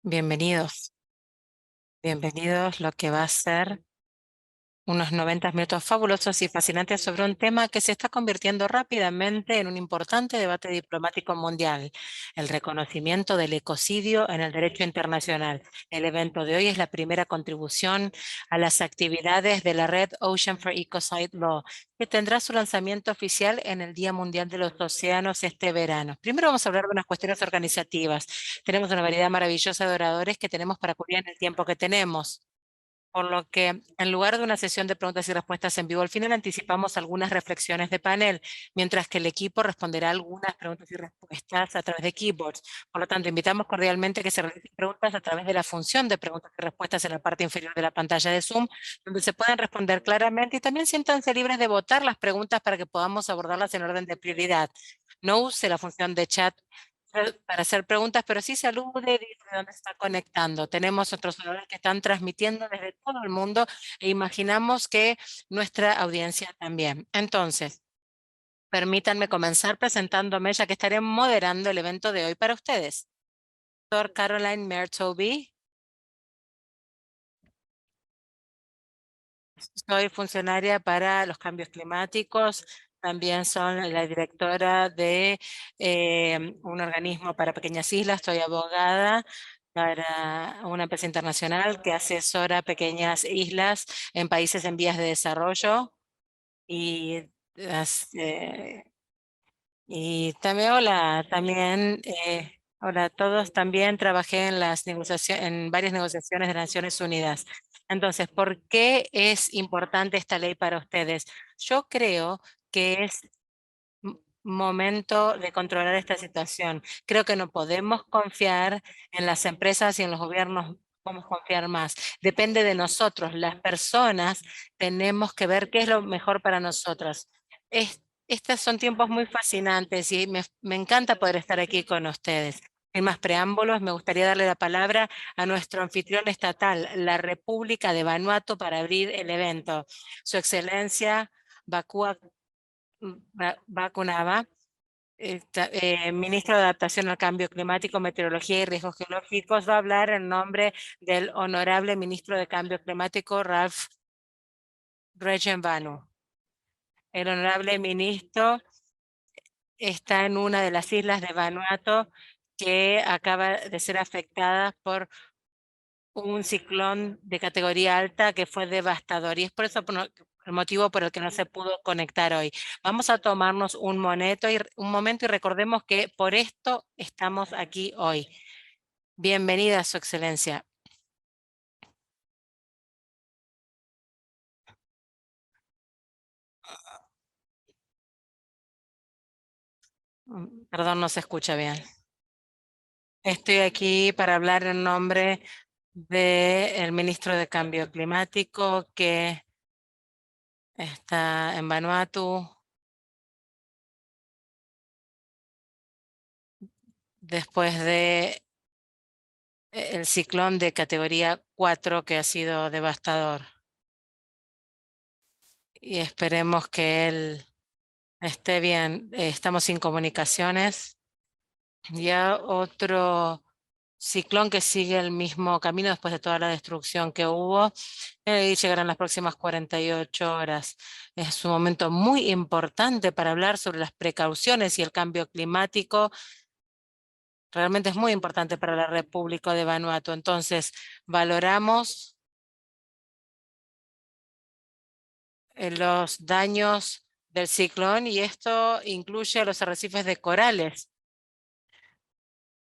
Bienvenidos, bienvenidos lo que va a ser unos 90 minutos fabulosos y fascinantes sobre un tema que se está convirtiendo rápidamente en un importante debate diplomático mundial, el reconocimiento del ecocidio en el derecho internacional. El evento de hoy es la primera contribución a las actividades de la red Ocean for Ecocide Law, que tendrá su lanzamiento oficial en el Día Mundial de los Océanos este verano. Primero vamos a hablar de unas cuestiones organizativas. Tenemos una variedad maravillosa de oradores que tenemos para cubrir en el tiempo que tenemos. Por lo que, en lugar de una sesión de preguntas y respuestas en vivo, al final anticipamos algunas reflexiones de panel, mientras que el equipo responderá algunas preguntas y respuestas a través de keyboards. Por lo tanto, invitamos cordialmente que se realicen preguntas a través de la función de preguntas y respuestas en la parte inferior de la pantalla de Zoom, donde se pueden responder claramente y también siéntanse libres de votar las preguntas para que podamos abordarlas en orden de prioridad. No use la función de chat para hacer preguntas, pero sí salude desde dónde está conectando. Tenemos otros oradores que están transmitiendo desde todo el mundo e imaginamos que nuestra audiencia también. Entonces, permítanme comenzar presentándome, ya que estaré moderando el evento de hoy para ustedes. Doctor Caroline Mertoby, soy funcionaria para los cambios climáticos. También soy la directora de un organismo para pequeñas islas. Soy abogada para una empresa internacional que asesora pequeñas islas en países en vías de desarrollo. Y, y también, hola a todos. También trabajé en las negociaciones, en varias negociaciones de Naciones Unidas. Entonces, ¿por qué es importante esta ley para ustedes? Yo creo que es momento de controlar esta situación. Creo que no podemos confiar en las empresas y en los gobiernos. Podemos confiar más. Depende de nosotros. Las personas tenemos que ver qué es lo mejor para nosotros. Estos son tiempos muy fascinantes y me encanta poder estar aquí con ustedes. Sin más preámbulos, me gustaría darle la palabra a nuestro anfitrión estatal, la República de Vanuatu, para abrir el evento. Su Excelencia Bakua Bakunava, ministro de Adaptación al Cambio Climático, Meteorología y Riesgos Geológicos, va a hablar en nombre del honorable ministro de Cambio Climático, Ralph Regenbanu. El honorable ministro está en una de las islas de Vanuatu que acaba de ser afectada por un ciclón de categoría alta que fue devastador y es por eso el motivo por el que no se pudo conectar hoy. Vamos a tomarnos un momento y recordemos que por esto estamos aquí hoy. Bienvenida, Su Excelencia. Perdón, no se escucha bien. Estoy aquí para hablar en nombre del ministro de Cambio Climático que está en Vanuatu después de el ciclón de categoría 4 que ha sido devastador. Y esperemos que él esté bien. Estamos sin comunicaciones. Ya otro ciclón que sigue el mismo camino después de toda la destrucción que hubo. Y llegarán las próximas 48 horas. Es un momento muy importante para hablar sobre las precauciones y el cambio climático. Realmente es muy importante para la República de Vanuatu. Entonces, valoramos los daños del ciclón y esto incluye a los arrecifes de corales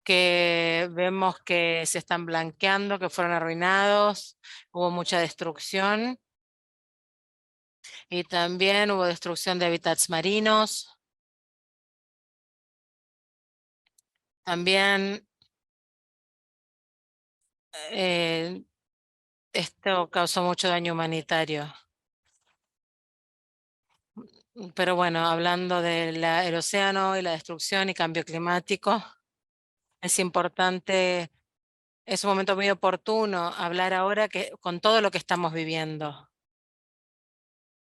que vemos que se están blanqueando, que fueron arruinados, hubo mucha destrucción y también hubo destrucción de hábitats marinos. También eh, esto causó mucho daño humanitario. Pero bueno, hablando del océano y la destrucción y cambio climático, es importante, es un momento muy oportuno hablar ahora con todo lo que estamos viviendo.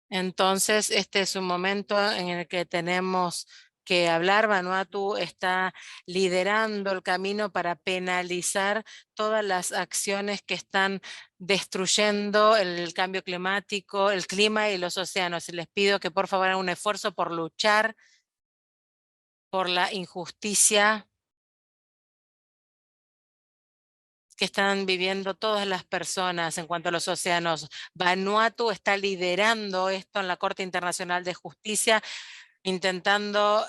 Entonces, este es un momento en el que tenemos que hablar. Vanuatu está liderando el camino para penalizar todas las acciones que están destruyendo el cambio climático, el clima y los océanos. Y les pido que por favor hagan un esfuerzo por luchar por la injusticia que están viviendo todas las personas en cuanto a los océanos. Vanuatu está liderando esto en la Corte Internacional de Justicia, intentando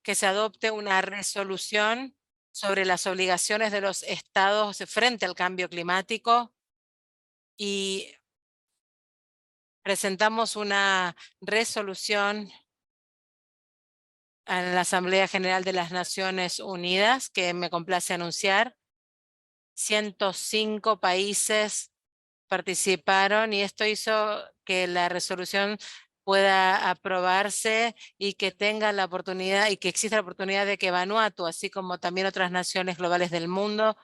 que se adopte una resolución sobre las obligaciones de los estados frente al cambio climático, y presentamos una resolución en la Asamblea General de las Naciones Unidas que me complace anunciar. 105 países participaron y esto hizo que la resolución pueda aprobarse y que tenga la oportunidad y que exista la oportunidad de que Vanuatu, así como también otras naciones globales del mundo,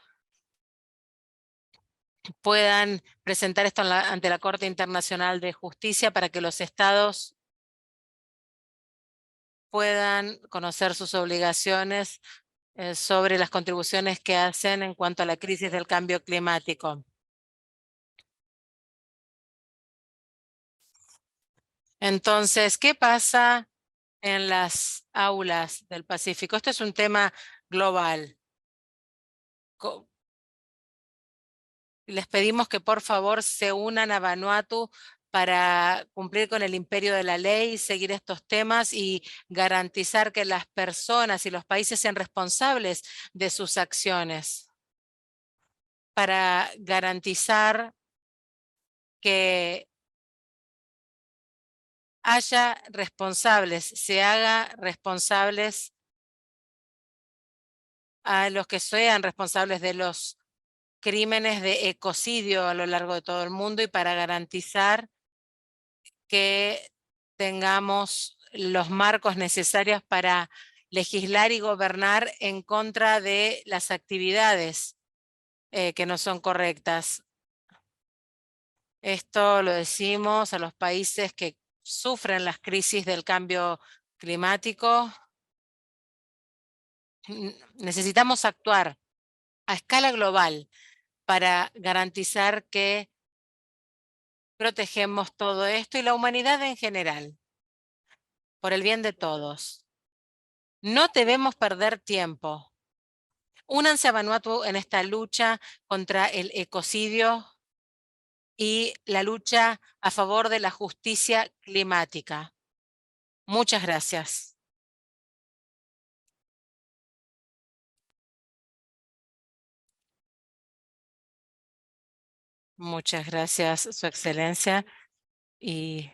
puedan presentar esto ante la Corte Internacional de Justicia para que los estados puedan conocer sus obligaciones sobre las contribuciones que hacen en cuanto a la crisis del cambio climático. Entonces, ¿qué pasa en las aulas del Pacífico? Esto es un tema global. Les pedimos que por favor se unan a Vanuatu para cumplir con el imperio de la ley, seguir estos temas y garantizar que las personas y los países sean responsables de sus acciones, para garantizar que haya responsables, se haga responsables a los que sean responsables de los crímenes de ecocidio a lo largo de todo el mundo, y para garantizar que tengamos los marcos necesarios para legislar y gobernar en contra de las actividades que no son correctas. Esto lo decimos a los países que sufren las crisis del cambio climático. Necesitamos actuar a escala global para garantizar que protegemos todo esto y la humanidad en general, por el bien de todos. No debemos perder tiempo. Únanse a Vanuatu en esta lucha contra el ecocidio y la lucha a favor de la justicia climática. Muchas gracias. Muchas gracias, Su Excelencia. Y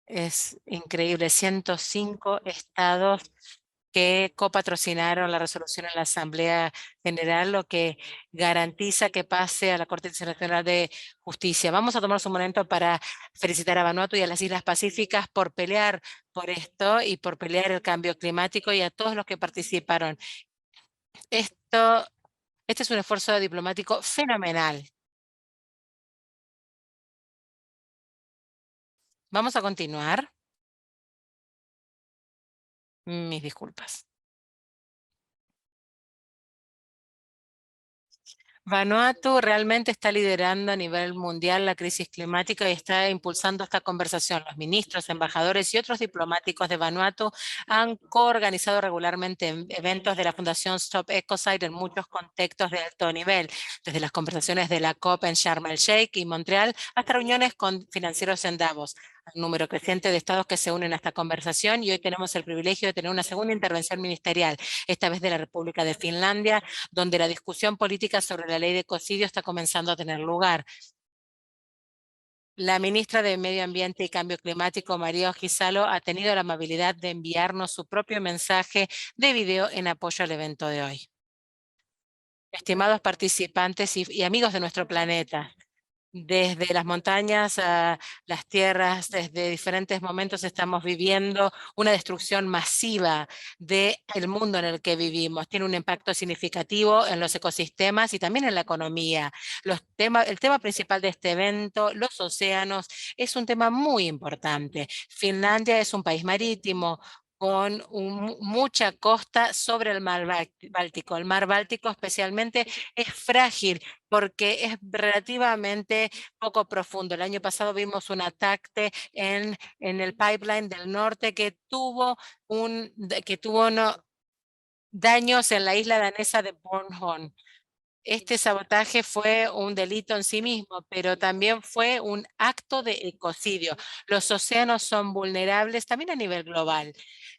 es increíble, 105 estados que copatrocinaron la resolución en la Asamblea General, lo que garantiza que pase a la Corte Internacional de Justicia. Vamos a tomarnos un momento para felicitar a Vanuatu y a las Islas Pacíficas por pelear por esto y por pelear el cambio climático, y a todos los que participaron. Este es un esfuerzo diplomático fenomenal. Vamos a continuar. Mis disculpas. Vanuatu realmente está liderando a nivel mundial la crisis climática y está impulsando esta conversación. Los ministros, embajadores y otros diplomáticos de Vanuatu han coorganizado regularmente eventos de la Fundación Stop Ecocide en muchos contextos de alto nivel, desde las conversaciones de la COP en Sharm el Sheikh y Montreal hasta reuniones con financieros en Davos. Un número creciente de estados que se unen a esta conversación, y hoy tenemos el privilegio de tener una segunda intervención ministerial, esta vez de la República de Finlandia, donde la discusión política sobre la ley de ecocidio está comenzando a tener lugar. La ministra de Medio Ambiente y Cambio Climático, María Ohisalo, ha tenido la amabilidad de enviarnos su propio mensaje de video en apoyo al evento de hoy. Estimados participantes y amigos de nuestro planeta, Desde las montañas a las tierras, desde diferentes momentos estamos viviendo una destrucción masiva del mundo en el que vivimos. Tiene un impacto significativo en los ecosistemas y también en la economía. El tema principal de este evento, los océanos, es un tema muy importante. Finlandia es un país marítimo con mucha costa sobre el mar Báltico. El mar Báltico especialmente es frágil porque es relativamente poco profundo. El año pasado vimos un ataque en el pipeline del norte que tuvo daños en la isla danesa de Bornholm. Este sabotaje fue un delito en sí mismo, pero también fue un acto de ecocidio. Los océanos son vulnerables también a nivel global.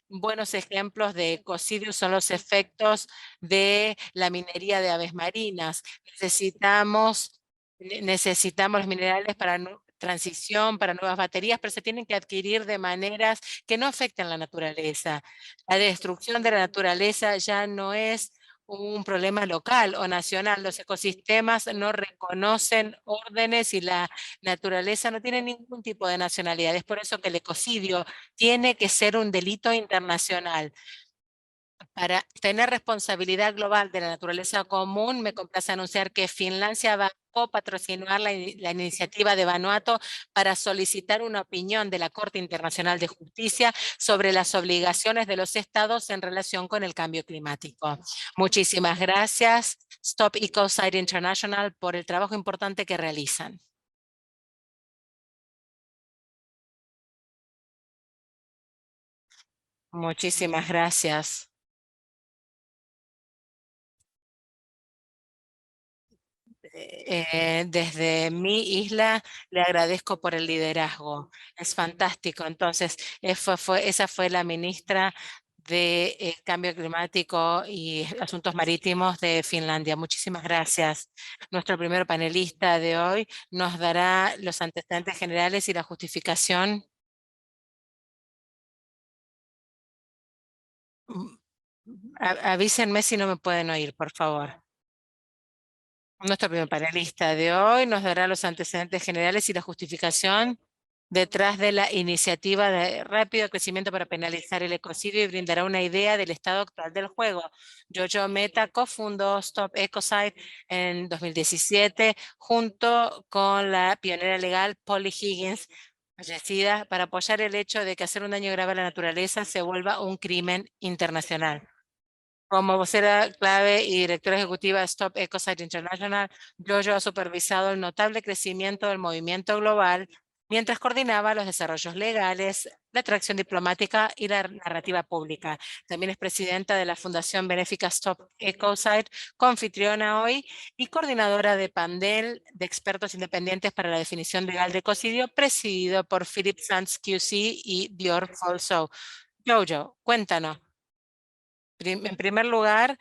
Buenos ejemplos de ecocidio son los efectos de la minería de aves marinas. Necesitamos los minerales para transición, para nuevas baterías, pero se tienen que adquirir de maneras que no afecten la naturaleza. La destrucción de la naturaleza ya no es un problema local o nacional. Los ecosistemas no reconocen órdenes y la naturaleza no tiene ningún tipo de nacionalidad. Es por eso que el ecocidio tiene que ser un delito internacional. Para tener responsabilidad global de la naturaleza común, me complace anunciar que Finlandia va a copatrocinar la iniciativa de Vanuatu para solicitar una opinión de la Corte Internacional de Justicia sobre las obligaciones de los estados en relación con el cambio climático. Muchísimas gracias, Stop Ecocide International, por el trabajo importante que realizan. Muchísimas gracias. Desde mi isla le agradezco por el liderazgo. Es fantástico. Entonces, esa fue la ministra de Cambio Climático y Asuntos Marítimos de Finlandia. Muchísimas gracias. Nuestro primer panelista de hoy nos dará los antecedentes generales y la justificación. Mm, Avísenme si no me pueden oír, por favor. Nuestro primer panelista de hoy nos dará los antecedentes generales y la justificación detrás de la iniciativa de rápido crecimiento para penalizar el ecocidio y brindará una idea del estado actual del juego. Jojo Meta cofundó Stop Ecocide en 2017 junto con la pionera legal Polly Higgins, fallecida, para apoyar el hecho de que hacer un daño grave a la naturaleza se vuelva un crimen internacional. Como vocera clave y directora ejecutiva de Stop Ecocide International, Jojo ha supervisado el notable crecimiento del movimiento global mientras coordinaba los desarrollos legales, la atracción diplomática y la narrativa pública. También es presidenta de la Fundación Benéfica Stop Ecocide, coanfitriona hoy y coordinadora de panel de expertos independientes para la definición legal de ecocidio, presidido por Philip Sands QC y Dior Folso. Jojo, cuéntanos. En primer lugar,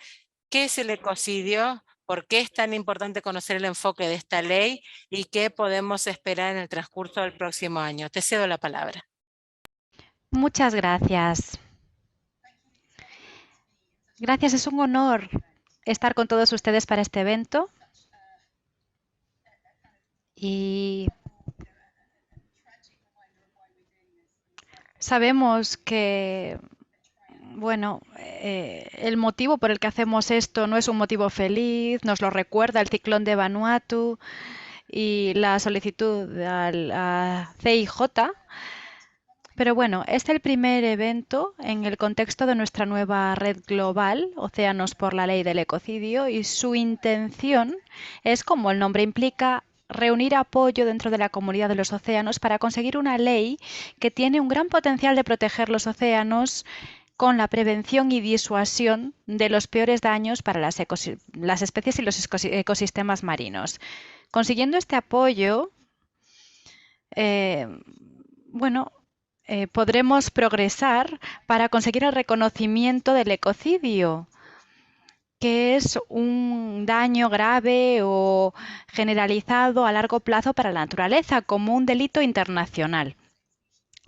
¿qué es el ecocidio? ¿Por qué es tan importante conocer el enfoque de esta ley y qué podemos esperar en el transcurso del próximo año? Te cedo la palabra. Muchas gracias. Gracias, es un honor estar con todos ustedes para este evento. Y sabemos que, bueno, el motivo por el que hacemos esto no es un motivo feliz, nos lo recuerda el ciclón de Vanuatu y la solicitud a CIJ. Pero bueno, es el primer evento en el contexto de nuestra nueva red global, Océanos por la Ley del Ecocidio, y su intención es, como el nombre implica, reunir apoyo dentro de la comunidad de los océanos para conseguir una ley que tiene un gran potencial de proteger los océanos con la prevención y disuasión de los peores daños para las especies y los ecosistemas marinos. Consiguiendo este apoyo, eh, bueno, podremos progresar para conseguir el reconocimiento del ecocidio, que es un daño grave o generalizado a largo plazo para la naturaleza, como un delito internacional.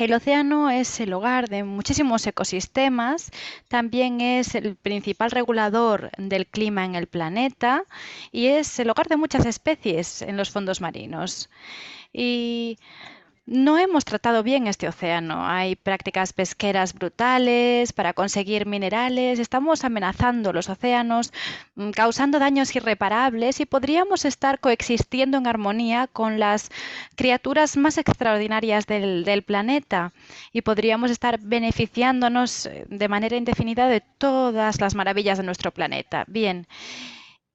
El océano es el hogar de muchísimos ecosistemas, también es el principal regulador del clima en el planeta y es el hogar de muchas especies en los fondos marinos. Y no hemos tratado bien este océano. Hay prácticas pesqueras brutales para conseguir minerales. Estamos amenazando los océanos, causando daños irreparables y podríamos estar coexistiendo en armonía con las criaturas más extraordinarias del planeta y podríamos estar beneficiándonos de manera indefinida de todas las maravillas de nuestro planeta. Bien,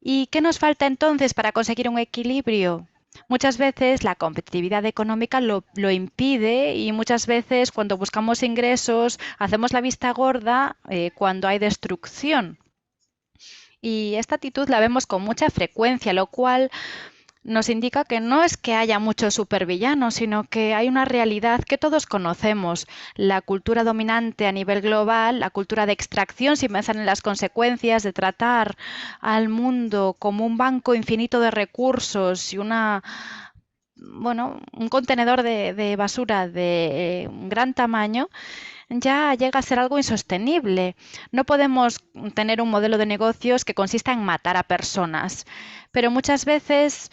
¿y qué nos falta entonces para conseguir un equilibrio? Muchas veces la competitividad económica lo impide y muchas veces cuando buscamos ingresos hacemos la vista gorda cuando hay destrucción. Y esta actitud la vemos con mucha frecuencia, lo cual nos indica que no es que haya muchos supervillanos, sino que hay una realidad que todos conocemos. La cultura dominante a nivel global, la cultura de extracción, sin pensar en las consecuencias de tratar al mundo como un banco infinito de recursos y un contenedor de basura de un gran tamaño, ya llega a ser algo insostenible. No podemos tener un modelo de negocios que consista en matar a personas, pero muchas veces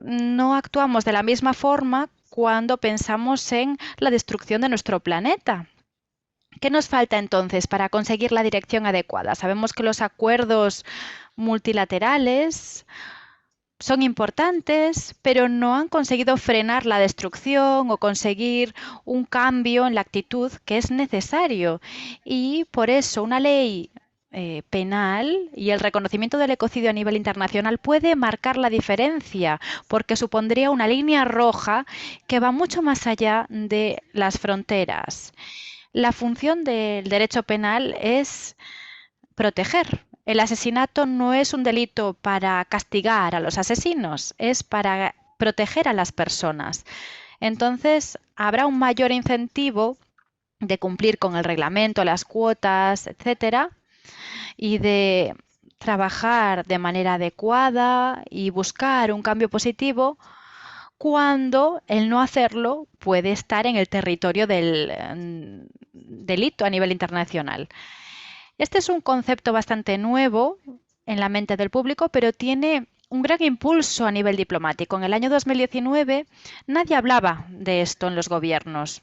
no actuamos de la misma forma cuando pensamos en la destrucción de nuestro planeta. ¿Qué nos falta entonces para conseguir la dirección adecuada? Sabemos que los acuerdos multilaterales son importantes, pero no han conseguido frenar la destrucción o conseguir un cambio en la actitud que es necesario. Y por eso una ley penal y el reconocimiento del ecocidio a nivel internacional puede marcar la diferencia, porque supondría una línea roja que va mucho más allá de las fronteras. La función del derecho penal es proteger. El asesinato no es un delito para castigar a los asesinos, es para proteger a las personas. Entonces, habrá un mayor incentivo de cumplir con el reglamento, las cuotas, etcétera, y de trabajar de manera adecuada y buscar un cambio positivo cuando el no hacerlo puede estar en el territorio del delito a nivel internacional. Este es un concepto bastante nuevo en la mente del público, pero tiene un gran impulso a nivel diplomático. En el año 2019 nadie hablaba de esto en los gobiernos.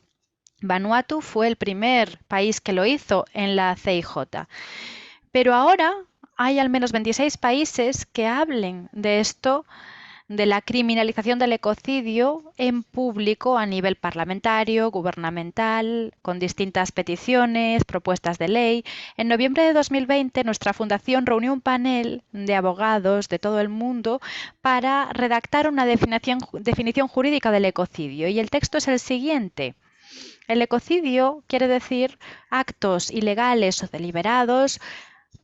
Vanuatu fue el primer país que lo hizo en la CIJ. Pero ahora hay al menos 26 países que hablen de esto, de la criminalización del ecocidio en público a nivel parlamentario, gubernamental, con distintas peticiones, propuestas de ley. En noviembre de 2020, nuestra fundación reunió un panel de abogados de todo el mundo para redactar una definición jurídica del ecocidio. Y el texto es el siguiente. El ecocidio quiere decir actos ilegales o deliberados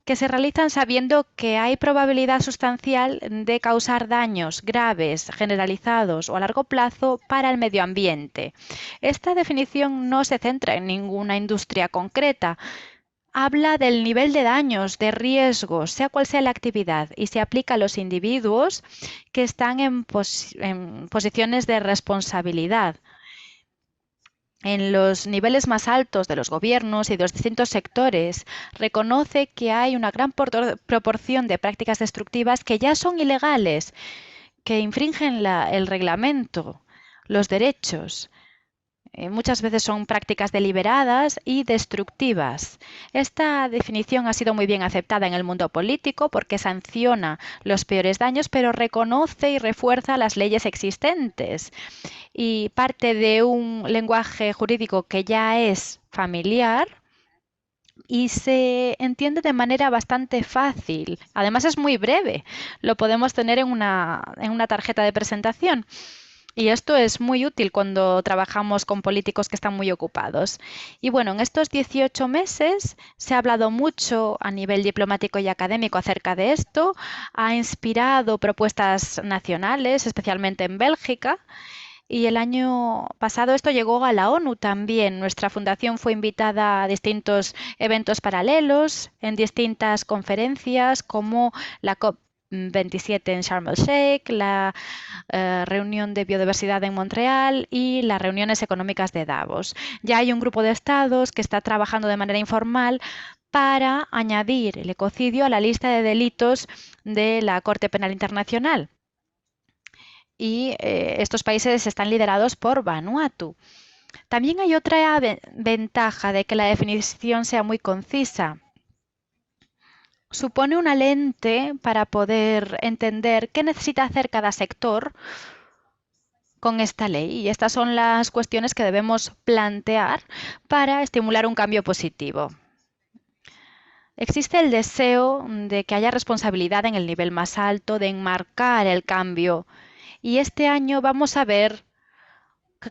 que se realizan sabiendo que hay probabilidad sustancial de causar daños graves, generalizados o a largo plazo para el medio ambiente. Esta definición no se centra en ninguna industria concreta. Habla del nivel de daños, de riesgos, sea cual sea la actividad, y se aplica a los individuos que están en posiciones de responsabilidad. En los niveles más altos de los gobiernos y de los distintos sectores, reconoce que hay una gran proporción de prácticas destructivas que ya son ilegales, que infringen el reglamento, los derechos. Muchas veces son prácticas deliberadas y destructivas. Esta definición ha sido muy bien aceptada en el mundo político porque sanciona los peores daños, pero reconoce y refuerza las leyes existentes y parte de un lenguaje jurídico que ya es familiar y se entiende de manera bastante fácil. Además es muy breve, lo podemos tener en una tarjeta de presentación. Y esto es muy útil cuando trabajamos con políticos que están muy ocupados. Y bueno, en estos 18 meses se ha hablado mucho a nivel diplomático y académico acerca de esto. Ha inspirado propuestas nacionales, especialmente en Bélgica. Y el año pasado esto llegó a la ONU también. Nuestra fundación fue invitada a distintos eventos paralelos, en distintas conferencias como la COP 27 en Sharm el Sheikh, la reunión de biodiversidad en Montreal y las reuniones económicas de Davos. Ya hay un grupo de estados que está trabajando de manera informal para añadir el ecocidio a la lista de delitos de la Corte Penal Internacional. Y estos países están liderados por Vanuatu. También hay otra ventaja de que la definición sea muy concisa. Supone una lente para poder entender qué necesita hacer cada sector con esta ley. Y estas son las cuestiones que debemos plantear para estimular un cambio positivo. Existe el deseo de que haya responsabilidad en el nivel más alto, de enmarcar el cambio. Y este año vamos a ver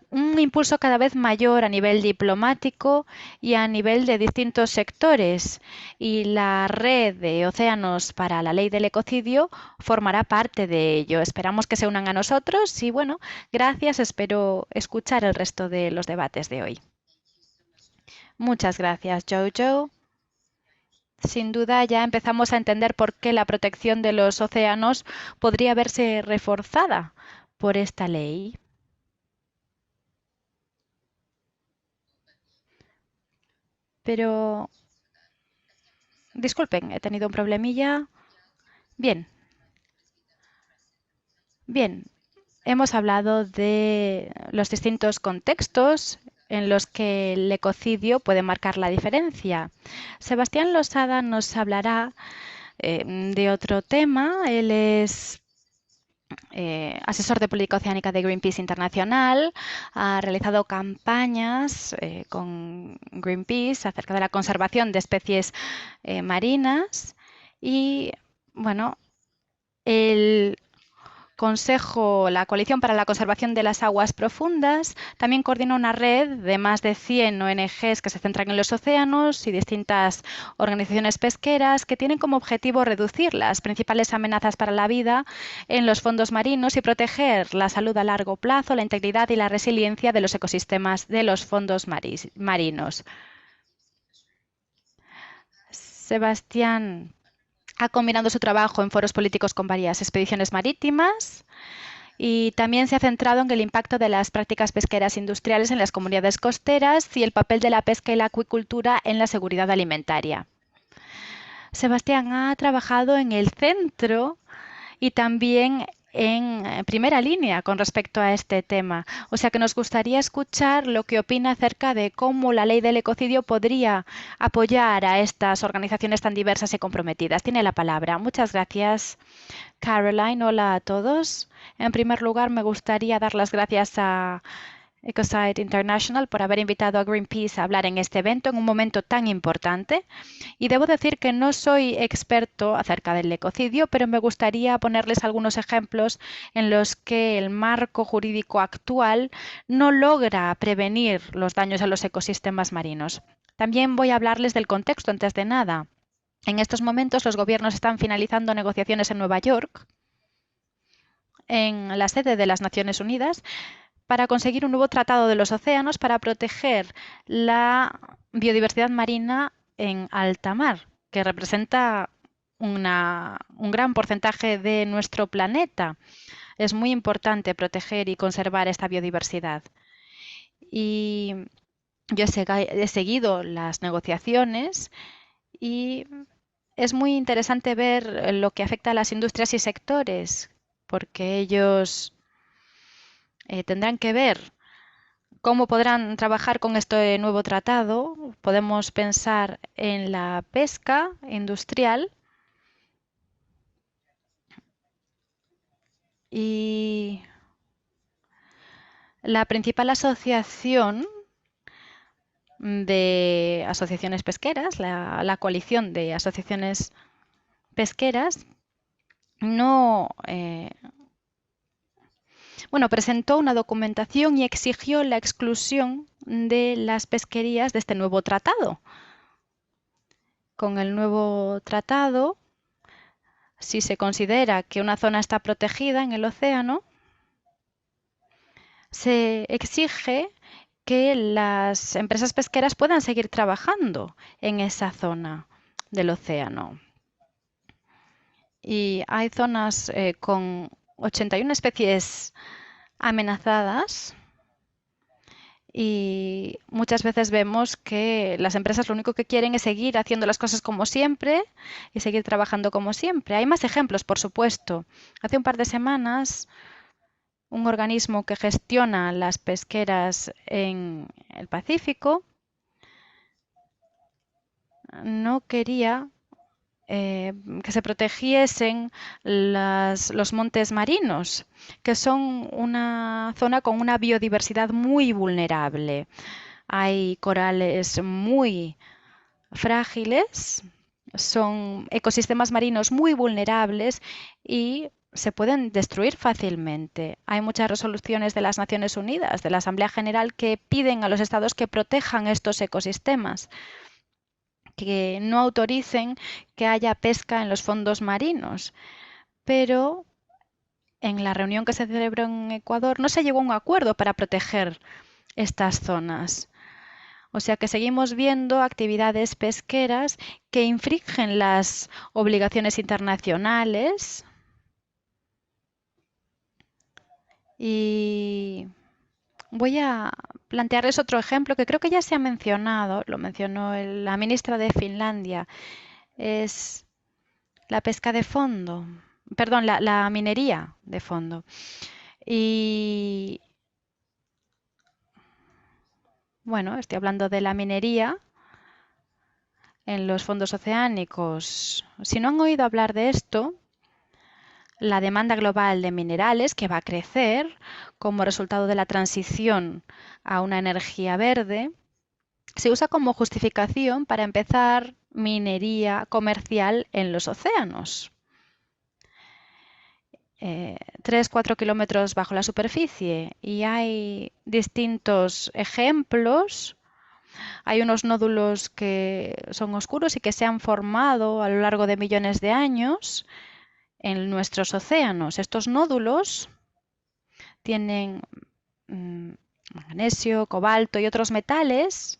un impulso cada vez mayor a nivel diplomático y a nivel de distintos sectores. Y la red de océanos para la ley del ecocidio formará parte de ello. Esperamos que se unan a nosotros y bueno, gracias. Espero escuchar el resto de los debates de hoy. Muchas gracias, Jojo. Sin duda ya empezamos a entender por qué la protección de los océanos podría verse reforzada por esta ley. Pero, disculpen, he tenido un problemilla. Bien, bien. Hemos hablado de los distintos contextos en los que el ecocidio puede marcar la diferencia. Sebastián Losada nos hablará de otro tema. Él es asesor de política oceánica de Greenpeace Internacional, ha realizado campañas con Greenpeace acerca de la conservación de especies marinas y, bueno, el Consejo, la Coalición para la Conservación de las Aguas Profundas, también coordina una red de más de 100 ONGs que se centran en los océanos y distintas organizaciones pesqueras que tienen como objetivo reducir las principales amenazas para la vida en los fondos marinos y proteger la salud a largo plazo, la integridad y la resiliencia de los ecosistemas de los fondos marinos. Sebastián ha combinado su trabajo en foros políticos con varias expediciones marítimas y también se ha centrado en el impacto de las prácticas pesqueras industriales en las comunidades costeras y el papel de la pesca y la acuicultura en la seguridad alimentaria. Sebastián ha trabajado en el centro y también en primera línea con respecto a este tema. O sea que nos gustaría escuchar lo que opina acerca de cómo la ley del ecocidio podría apoyar a estas organizaciones tan diversas y comprometidas. Tiene la palabra. Muchas gracias, Caroline. Hola a todos. En primer lugar, me gustaría dar las gracias a Ecocide International por haber invitado a Greenpeace a hablar en este evento en un momento tan importante. Y debo decir que no soy experto acerca del ecocidio, pero me gustaría ponerles algunos ejemplos en los que el marco jurídico actual no logra prevenir los daños a los ecosistemas marinos. También voy a hablarles del contexto antes de nada. En estos momentos los gobiernos están finalizando negociaciones en Nueva York, en la sede de las Naciones Unidas, para conseguir un nuevo tratado de los océanos para proteger la biodiversidad marina en alta mar, que representa un gran porcentaje de nuestro planeta. Es muy importante proteger y conservar esta biodiversidad. Y yo he seguido las negociaciones y es muy interesante ver lo que afecta a las industrias y sectores, porque ellos tendrán que ver cómo podrán trabajar con este nuevo tratado. Podemos pensar en la pesca industrial y la principal asociación de asociaciones pesqueras, la coalición de asociaciones pesqueras, presentó una documentación y exigió la exclusión de las pesquerías de este nuevo tratado. Con el nuevo tratado, si se considera que una zona está protegida en el océano, se exige que las empresas pesqueras puedan seguir trabajando en esa zona del océano. y hay zonas con 81 especies amenazadas. Y muchas veces vemos que las empresas lo único que quieren es seguir haciendo las cosas como siempre y seguir trabajando como siempre. Hay más ejemplos, por supuesto. Hace un par de semanas, un organismo que gestiona las pesqueras en el Pacífico no quería que se protegiesen los montes marinos, que son una zona con una biodiversidad muy vulnerable. Hay corales muy frágiles, son ecosistemas marinos muy vulnerables y se pueden destruir fácilmente. Hay muchas resoluciones de las Naciones Unidas, de la Asamblea General, que piden a los estados que protejan estos ecosistemas, que no autoricen que haya pesca en los fondos marinos. Pero en la reunión que se celebró en Ecuador no se llegó a un acuerdo para proteger estas zonas. O sea que seguimos viendo actividades pesqueras que infringen las obligaciones internacionales y voy a plantearles otro ejemplo que creo que ya se ha mencionado, lo mencionó la ministra de Finlandia, es la pesca de fondo, perdón, la minería de fondo. Y bueno, estoy hablando de la minería en los fondos oceánicos. Si no han oído hablar de esto, la demanda global de minerales, que va a crecer como resultado de la transición a una energía verde, se usa como justificación para empezar minería comercial en los océanos. 3-4 kilómetros bajo la superficie, y hay distintos ejemplos. Hay unos nódulos que son oscuros y que se han formado a lo largo de millones de años en nuestros océanos. Estos nódulos tienen magnesio, cobalto y otros metales,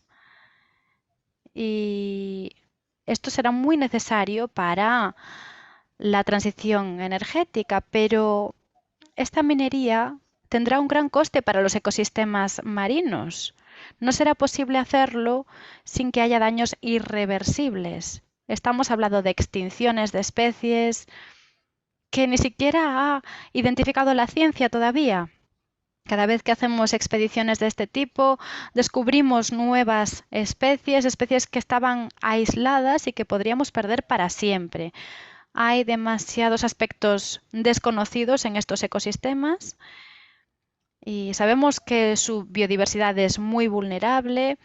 y esto será muy necesario para la transición energética, pero esta minería tendrá un gran coste para los ecosistemas marinos. No será posible hacerlo sin que haya daños irreversibles. Estamos hablando de extinciones de especies que ni siquiera ha identificado la ciencia todavía. Cada vez que hacemos expediciones de este tipo, descubrimos nuevas especies, especies que estaban aisladas y que podríamos perder para siempre. Hay demasiados aspectos desconocidos en estos ecosistemas y sabemos que su biodiversidad es muy vulnerable.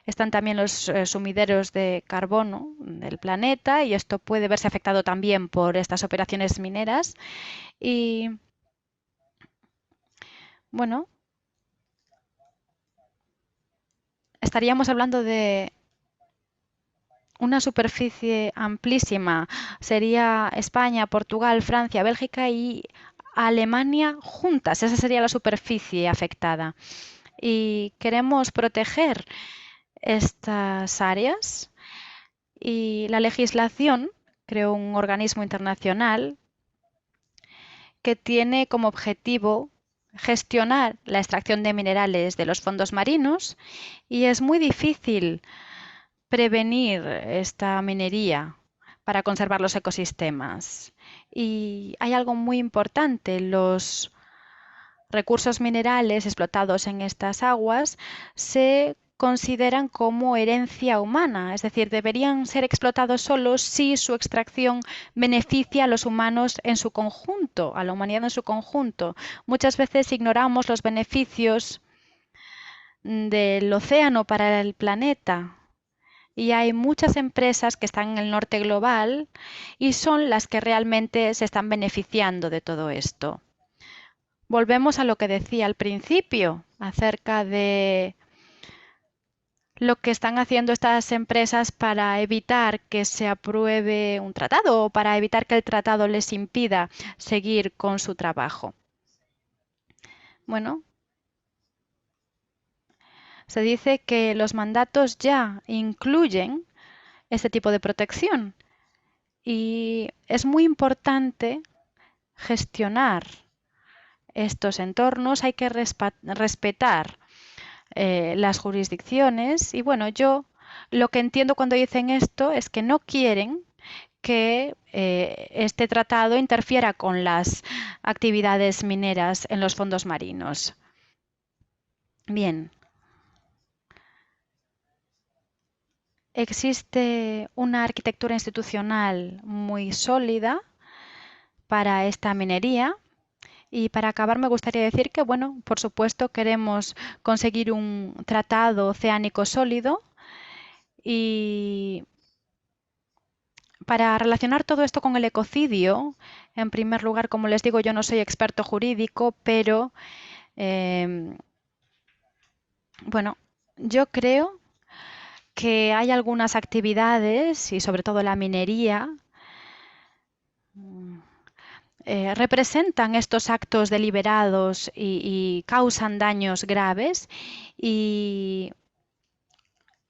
Están también los sumideros de carbono del planeta, y esto puede verse afectado también por estas operaciones mineras. Y bueno, estaríamos hablando de una superficie amplísima. Sería España, Portugal, Francia, Bélgica y Alemania juntas. Esa sería la superficie afectada. Y queremos proteger estas áreas, y la legislación creó un organismo internacional que tiene como objetivo gestionar la extracción de minerales de los fondos marinos, y es muy difícil prevenir esta minería para conservar los ecosistemas. Y hay algo muy importante: los recursos minerales explotados en estas aguas se consideran como herencia humana, es decir, deberían ser explotados solo si su extracción beneficia a los humanos en su conjunto, a la humanidad en su conjunto. Muchas veces ignoramos los beneficios del océano para el planeta, y hay muchas empresas que están en el norte global y son las que realmente se están beneficiando de todo esto. Volvemos a lo que decía al principio acerca de lo que están haciendo estas empresas para evitar que se apruebe un tratado, o para evitar que el tratado les impida seguir con su trabajo. Bueno, se dice que los mandatos ya incluyen este tipo de protección, Y es muy importante gestionar estos entornos, hay que respetar las jurisdicciones y bueno, yo lo que entiendo cuando dicen esto es que no quieren que este tratado interfiera con las actividades mineras en los fondos marinos. Bien, existe una arquitectura institucional muy sólida para esta minería. Y para acabar me gustaría decir que, bueno, por supuesto queremos conseguir un tratado oceánico sólido y para relacionar todo esto con el ecocidio, en primer lugar, como les digo, yo no soy experto jurídico, pero eh, bueno, yo creo que hay algunas actividades y sobre todo la minería representan estos actos deliberados y causan daños graves y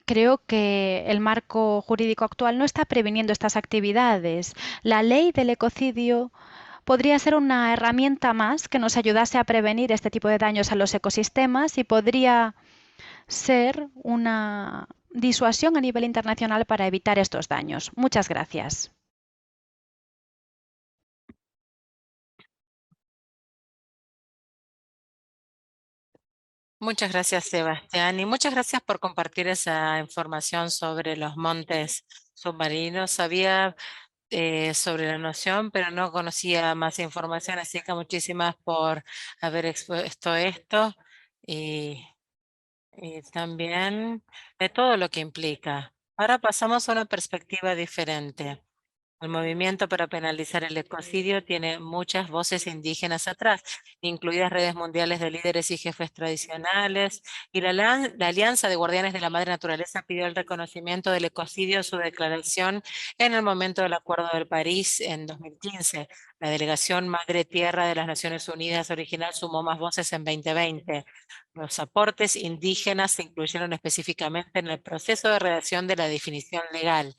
creo que el marco jurídico actual no está previniendo estas actividades. La ley del ecocidio podría ser una herramienta más que nos ayudase a prevenir este tipo de daños a los ecosistemas y podría ser una disuasión a nivel internacional para evitar estos daños. Muchas gracias. Muchas gracias, Sebastián, y muchas gracias por compartir esa información sobre los montes submarinos. Sabía sobre la noción, pero no conocía más información, así que muchísimas por haber expuesto esto y, y también de todo lo que implica. Ahora pasamos a una perspectiva diferente. El movimiento para penalizar el ecocidio tiene muchas voces indígenas atrás, incluidas redes mundiales de líderes y jefes tradicionales, y la Alianza de Guardianes de la Madre Naturaleza pidió el reconocimiento del ecocidio en su declaración en el momento del Acuerdo de París en 2015. La delegación Madre Tierra de las Naciones Unidas original sumó más voces en 2020. Los aportes indígenas se incluyeron específicamente en el proceso de redacción de la definición legal.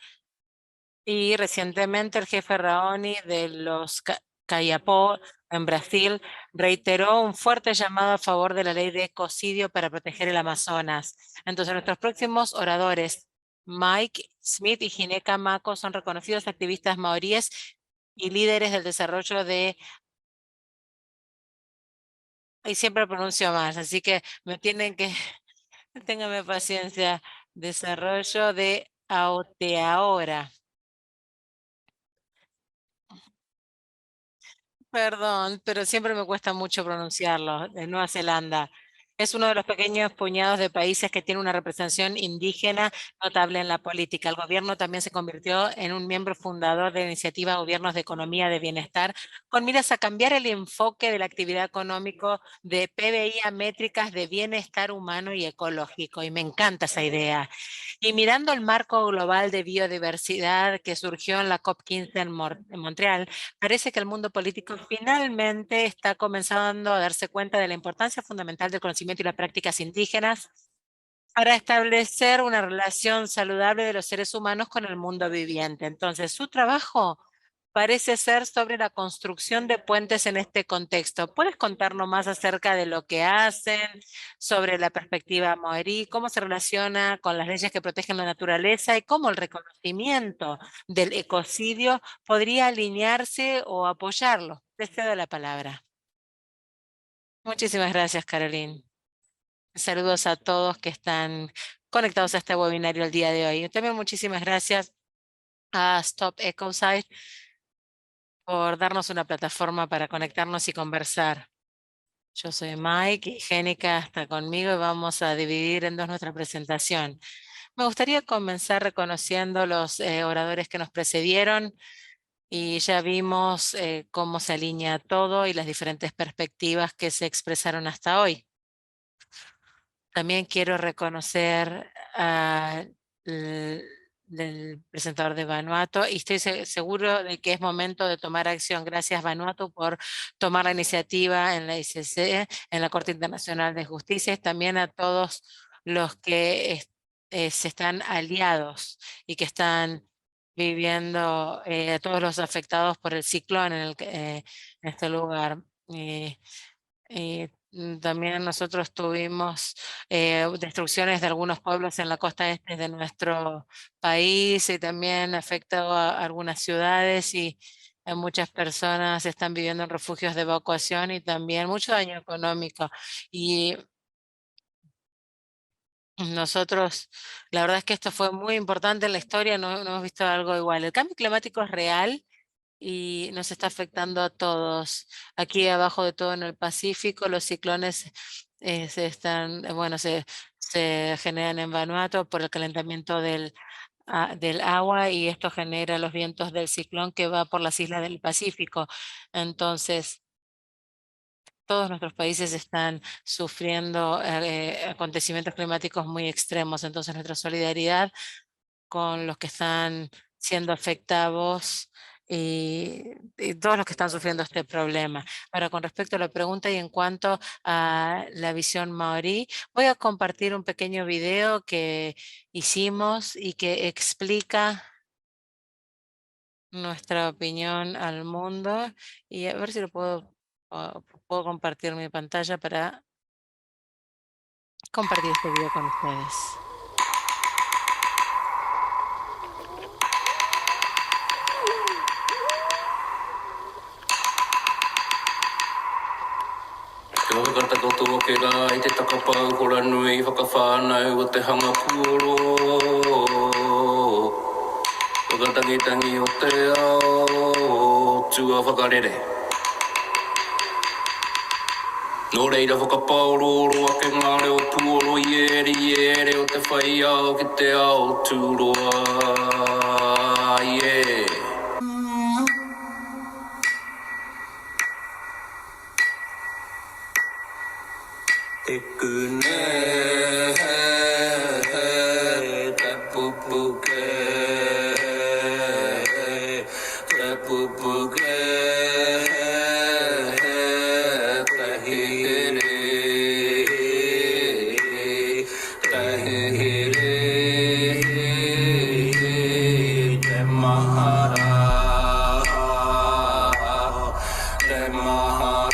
Y recientemente el jefe Raoni de los Kayapó en Brasil reiteró un fuerte llamado a favor de la ley de ecocidio para proteger el Amazonas. Entonces, nuestros próximos oradores, Mike Smith y Gineka Mako, son reconocidos activistas maoríes y líderes del desarrollo de, y siempre pronuncio más, así que me tienen que, ténganme paciencia, desarrollo de Aotearoa. Perdón, pero siempre me cuesta mucho pronunciarlo, de Nueva Zelanda. Es uno de los pequeños puñados de países que tiene una representación indígena notable en la política. El gobierno también se convirtió en un miembro fundador de la iniciativa Gobiernos de Economía de Bienestar, con miras a cambiar el enfoque de la actividad económica de PBI a métricas de bienestar humano y ecológico. Y me encanta esa idea. Y mirando el marco global de biodiversidad que surgió en la COP15 en Montreal, parece que el mundo político finalmente está comenzando a darse cuenta de la importancia fundamental del conocimiento y las prácticas indígenas para establecer una relación saludable de los seres humanos con el mundo viviente. Entonces, su trabajo parece ser sobre la construcción de puentes en este contexto. ¿Puedes contarnos más acerca de lo que hacen, sobre la perspectiva maorí, cómo se relaciona con las leyes que protegen la naturaleza y cómo el reconocimiento del ecocidio podría alinearse o apoyarlo? Te cedo la palabra. Muchísimas gracias, Caroline. Saludos a todos que están conectados a este webinario el día de hoy. También muchísimas gracias a Stop Ecocide por darnos una plataforma para conectarnos y conversar. Yo soy Mike y Jénica está conmigo y vamos a dividir en dos nuestra presentación. Me gustaría comenzar reconociendo los oradores que nos precedieron y ya vimos cómo se alinea todo y las diferentes perspectivas que se expresaron hasta hoy. También quiero reconocer del presentador de Vanuatu y estoy seguro de que es momento de tomar acción. Gracias, Vanuatu, por tomar la iniciativa en la ICC, en la Corte Internacional de Justicia, y también a todos los que se están aliados y que están viviendo todos los afectados por el ciclón en este lugar. También nosotros tuvimos destrucciones de algunos pueblos en la costa este de nuestro país y también afectó a algunas ciudades y muchas personas están viviendo en refugios de evacuación y también mucho daño económico. Y nosotros, la verdad es que esto fue muy importante en la historia, no hemos visto algo igual. El cambio climático es real y nos está afectando a todos. Aquí abajo de todo en el Pacífico, los ciclones bueno, se generan en Vanuatu por el calentamiento del agua y esto genera los vientos del ciclón que va por las islas del Pacífico. Entonces, todos nuestros países están sufriendo acontecimientos climáticos muy extremos. Entonces, nuestra solidaridad con los que están siendo afectados y todos los que están sufriendo este problema. Ahora, con respecto a la pregunta y en cuanto a la visión maorí, voy a compartir un pequeño video que hicimos y que explica nuestra opinión al mundo y a ver si lo puedo compartir mi pantalla para compartir este video con ustedes. Te whakata koutou ke rā I te takapau hora nui whakawhānau o te hanga puoro. Whakatangitangi o te ao tua whakarere. Nō reira whakapauroro ake ngā reo puoro I ere o te whai ao ki te ao tūroa. Yeah. Te kune te pupuke te pupuke te hiri te hiri te mahara te mahara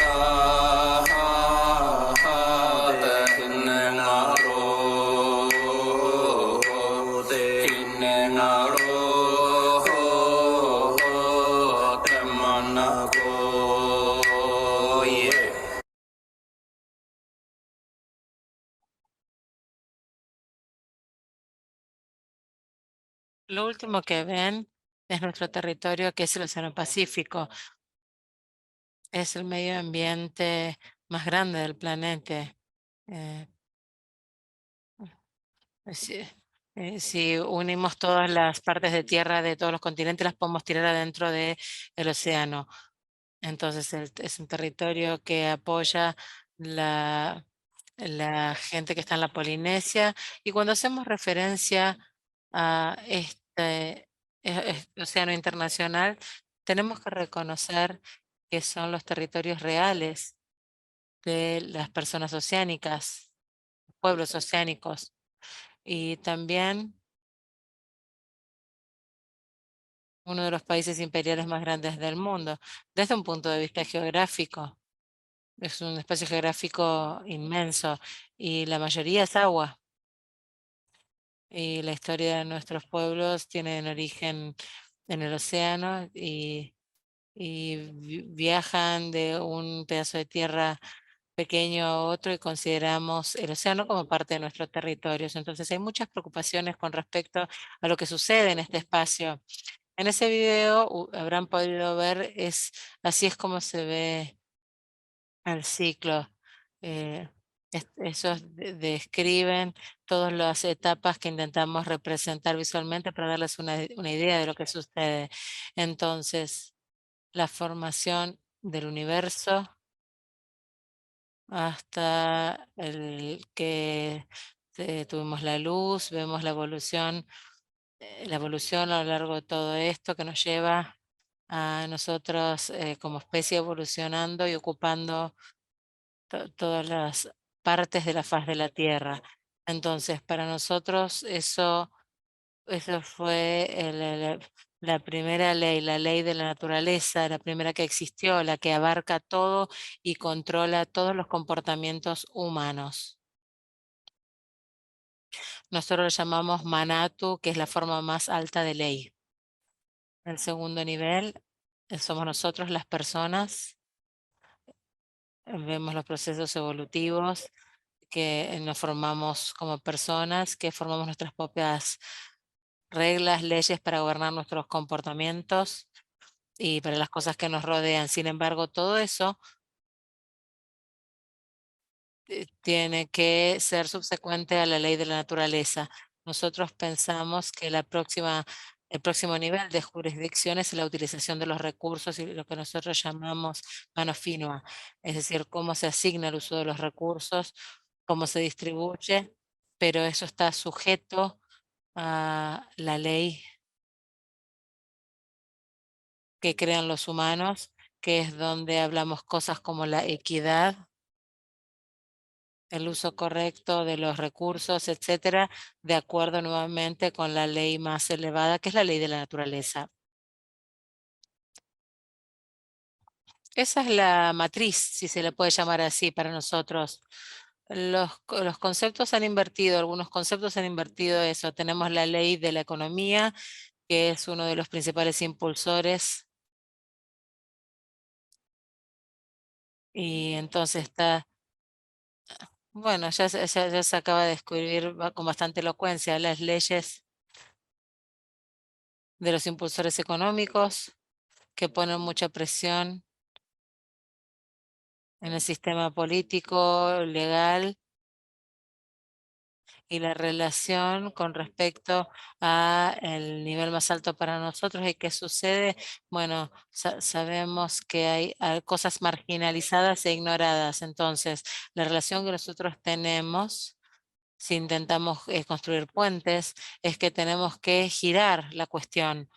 Lo último que ven es nuestro territorio, que es el Océano Pacífico. Es el medio ambiente más grande del planeta. Eh, si, si unimos todas las partes de tierra de todos los continentes, las podemos tirar adentro del océano. Entonces es un territorio que apoya la gente que está en la Polinesia. Y cuando hacemos referencia a este océano internacional, tenemos que reconocer que son los territorios reales de las personas oceánicas, pueblos oceánicos, y también uno de los países imperiales más grandes del mundo, desde un punto de vista geográfico. Es un espacio geográfico inmenso y la mayoría es agua. Y la historia de nuestros pueblos tiene un origen en el océano y viajan de un pedazo de tierra pequeño a otro y consideramos el océano como parte de nuestros territorios. Entonces hay muchas preocupaciones con respecto a lo que sucede en este espacio. En ese video habrán podido ver, así es como se ve el ciclo. Eh, Esos describen todas las etapas que intentamos representar visualmente para darles una idea de lo que sucede. Entonces, la formación del universo hasta el que tuvimos la luz, vemos la evolución a lo largo de todo esto que nos lleva a nosotros como especie evolucionando y ocupando todas las partes de la faz de la Tierra. Entonces, para nosotros eso fue La primera ley, la ley de la naturaleza, la primera que existió, la que abarca todo y controla todos los comportamientos humanos. Nosotros lo llamamos Manatu, que es la forma más alta de ley. El segundo nivel somos nosotros las personas, vemos los procesos evolutivos, que nos formamos como personas, que formamos nuestras propias reglas, leyes para gobernar nuestros comportamientos y para las cosas que nos rodean. Sin embargo, todo eso tiene que ser subsecuente a la ley de la naturaleza. Nosotros pensamos que el próximo nivel de jurisdicción es la utilización de los recursos y lo que nosotros llamamos mano finua, es decir, cómo se asigna el uso de los recursos, cómo se distribuye, pero eso está sujeto a la ley que crean los humanos, que es donde hablamos cosas como la equidad, el uso correcto de los recursos, etcétera, de acuerdo nuevamente con la ley más elevada, que es la ley de la naturaleza. Esa es la matriz, si se le puede llamar así para nosotros. Los conceptos han invertido, algunos conceptos han invertido eso. Tenemos la ley de la economía, que es uno de los principales impulsores. Y entonces está, bueno, ya se acaba de describir con bastante elocuencia las leyes de los impulsores económicos que ponen mucha presión en el sistema político, legal y la relación con respecto a el nivel más alto para nosotros. ¿Y qué sucede? Bueno, sabemos que hay cosas marginalizadas e ignoradas. Entonces, la relación que nosotros tenemos, si intentamos construir puentes, es que tenemos que girar la cuestión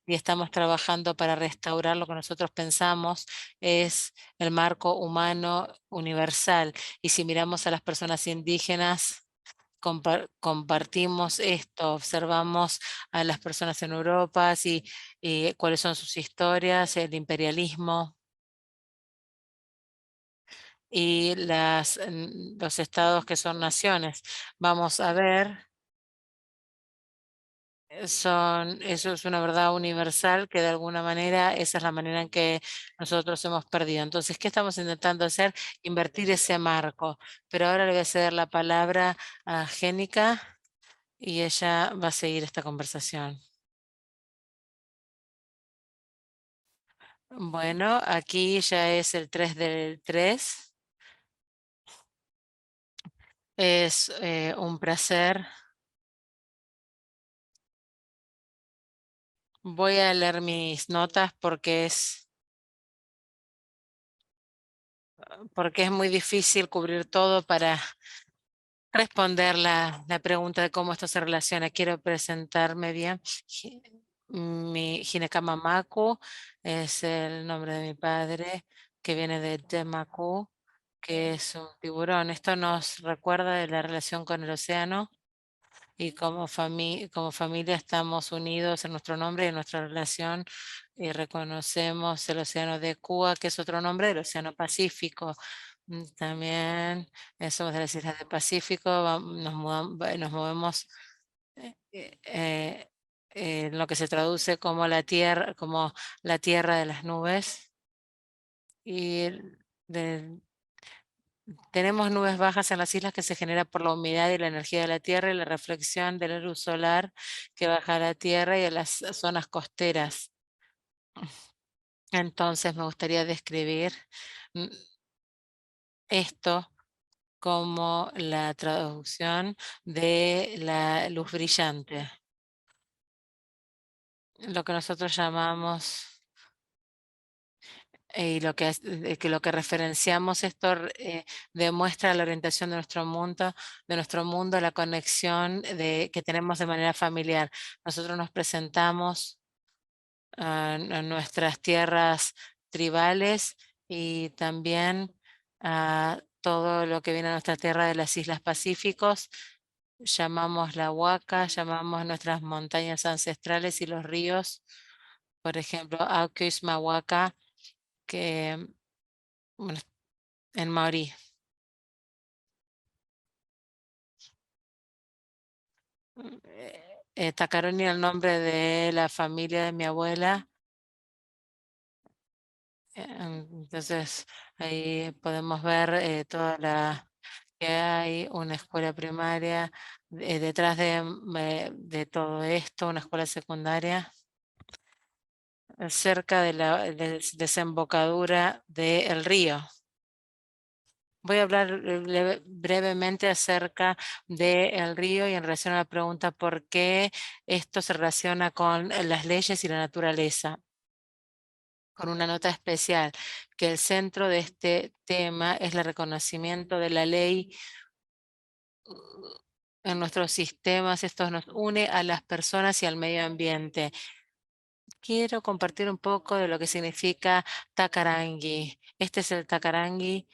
y estamos trabajando para restaurar lo que nosotros pensamos es el marco humano universal. Y si miramos a las personas indígenas, compartimos esto, observamos a las personas en Europa y cuáles son sus historias, el imperialismo y los estados que son naciones. Vamos a ver. Eso es una verdad universal que de alguna manera esa es la manera en que nosotros hemos perdido. Entonces, ¿qué estamos intentando hacer? Invertir ese marco. Pero ahora le voy a ceder la palabra a Génica y ella va a seguir esta conversación. Bueno, aquí ya es el 3 del 3. Es un placer. Voy a leer mis notas porque es muy difícil cubrir todo para responder la pregunta de cómo esto se relaciona. Quiero presentarme bien. Mi Maku es el nombre de mi padre, que viene de Temaku, que es un tiburón. Esto nos recuerda de la relación con el océano y como familia estamos unidos en nuestro nombre y en nuestra relación y reconocemos el océano de Cuba, que es otro nombre del océano Pacífico. También somos de las islas del Pacífico, nos movemos en lo que se traduce como la tierra de las nubes. Y tenemos nubes bajas en las islas que se genera por la humedad y la energía de la tierra y la reflexión de la luz solar que baja a la tierra y a las zonas costeras. Entonces me gustaría describir mm, esto como la traducción de la luz brillante, lo que nosotros llamamos y lo que referenciamos esto demuestra la orientación de nuestro mundo, la conexión que tenemos de manera familiar. Nosotros nos presentamos en nuestras tierras tribales y también a todo lo que viene a nuestra tierra de las Islas Pacíficos llamamos la Huaca, llamamos nuestras montañas ancestrales y los ríos, por ejemplo, Auquismahuaca, que bueno, en maorí. Tacaroni era el nombre de la familia de mi abuela. Entonces ahí podemos ver toda la que hay una escuela primaria detrás de todo esto, una escuela secundaria cerca de la desembocadura del río. Voy a hablar brevemente acerca del río y en relación a la pregunta por qué esto se relaciona con las leyes y la naturaleza, con una nota especial, que el centro de este tema es el reconocimiento de la ley en nuestros sistemas. Esto nos une a las personas y al medio ambiente. Quiero compartir un poco de lo que significa Tacarangui. Este es el Tacarangui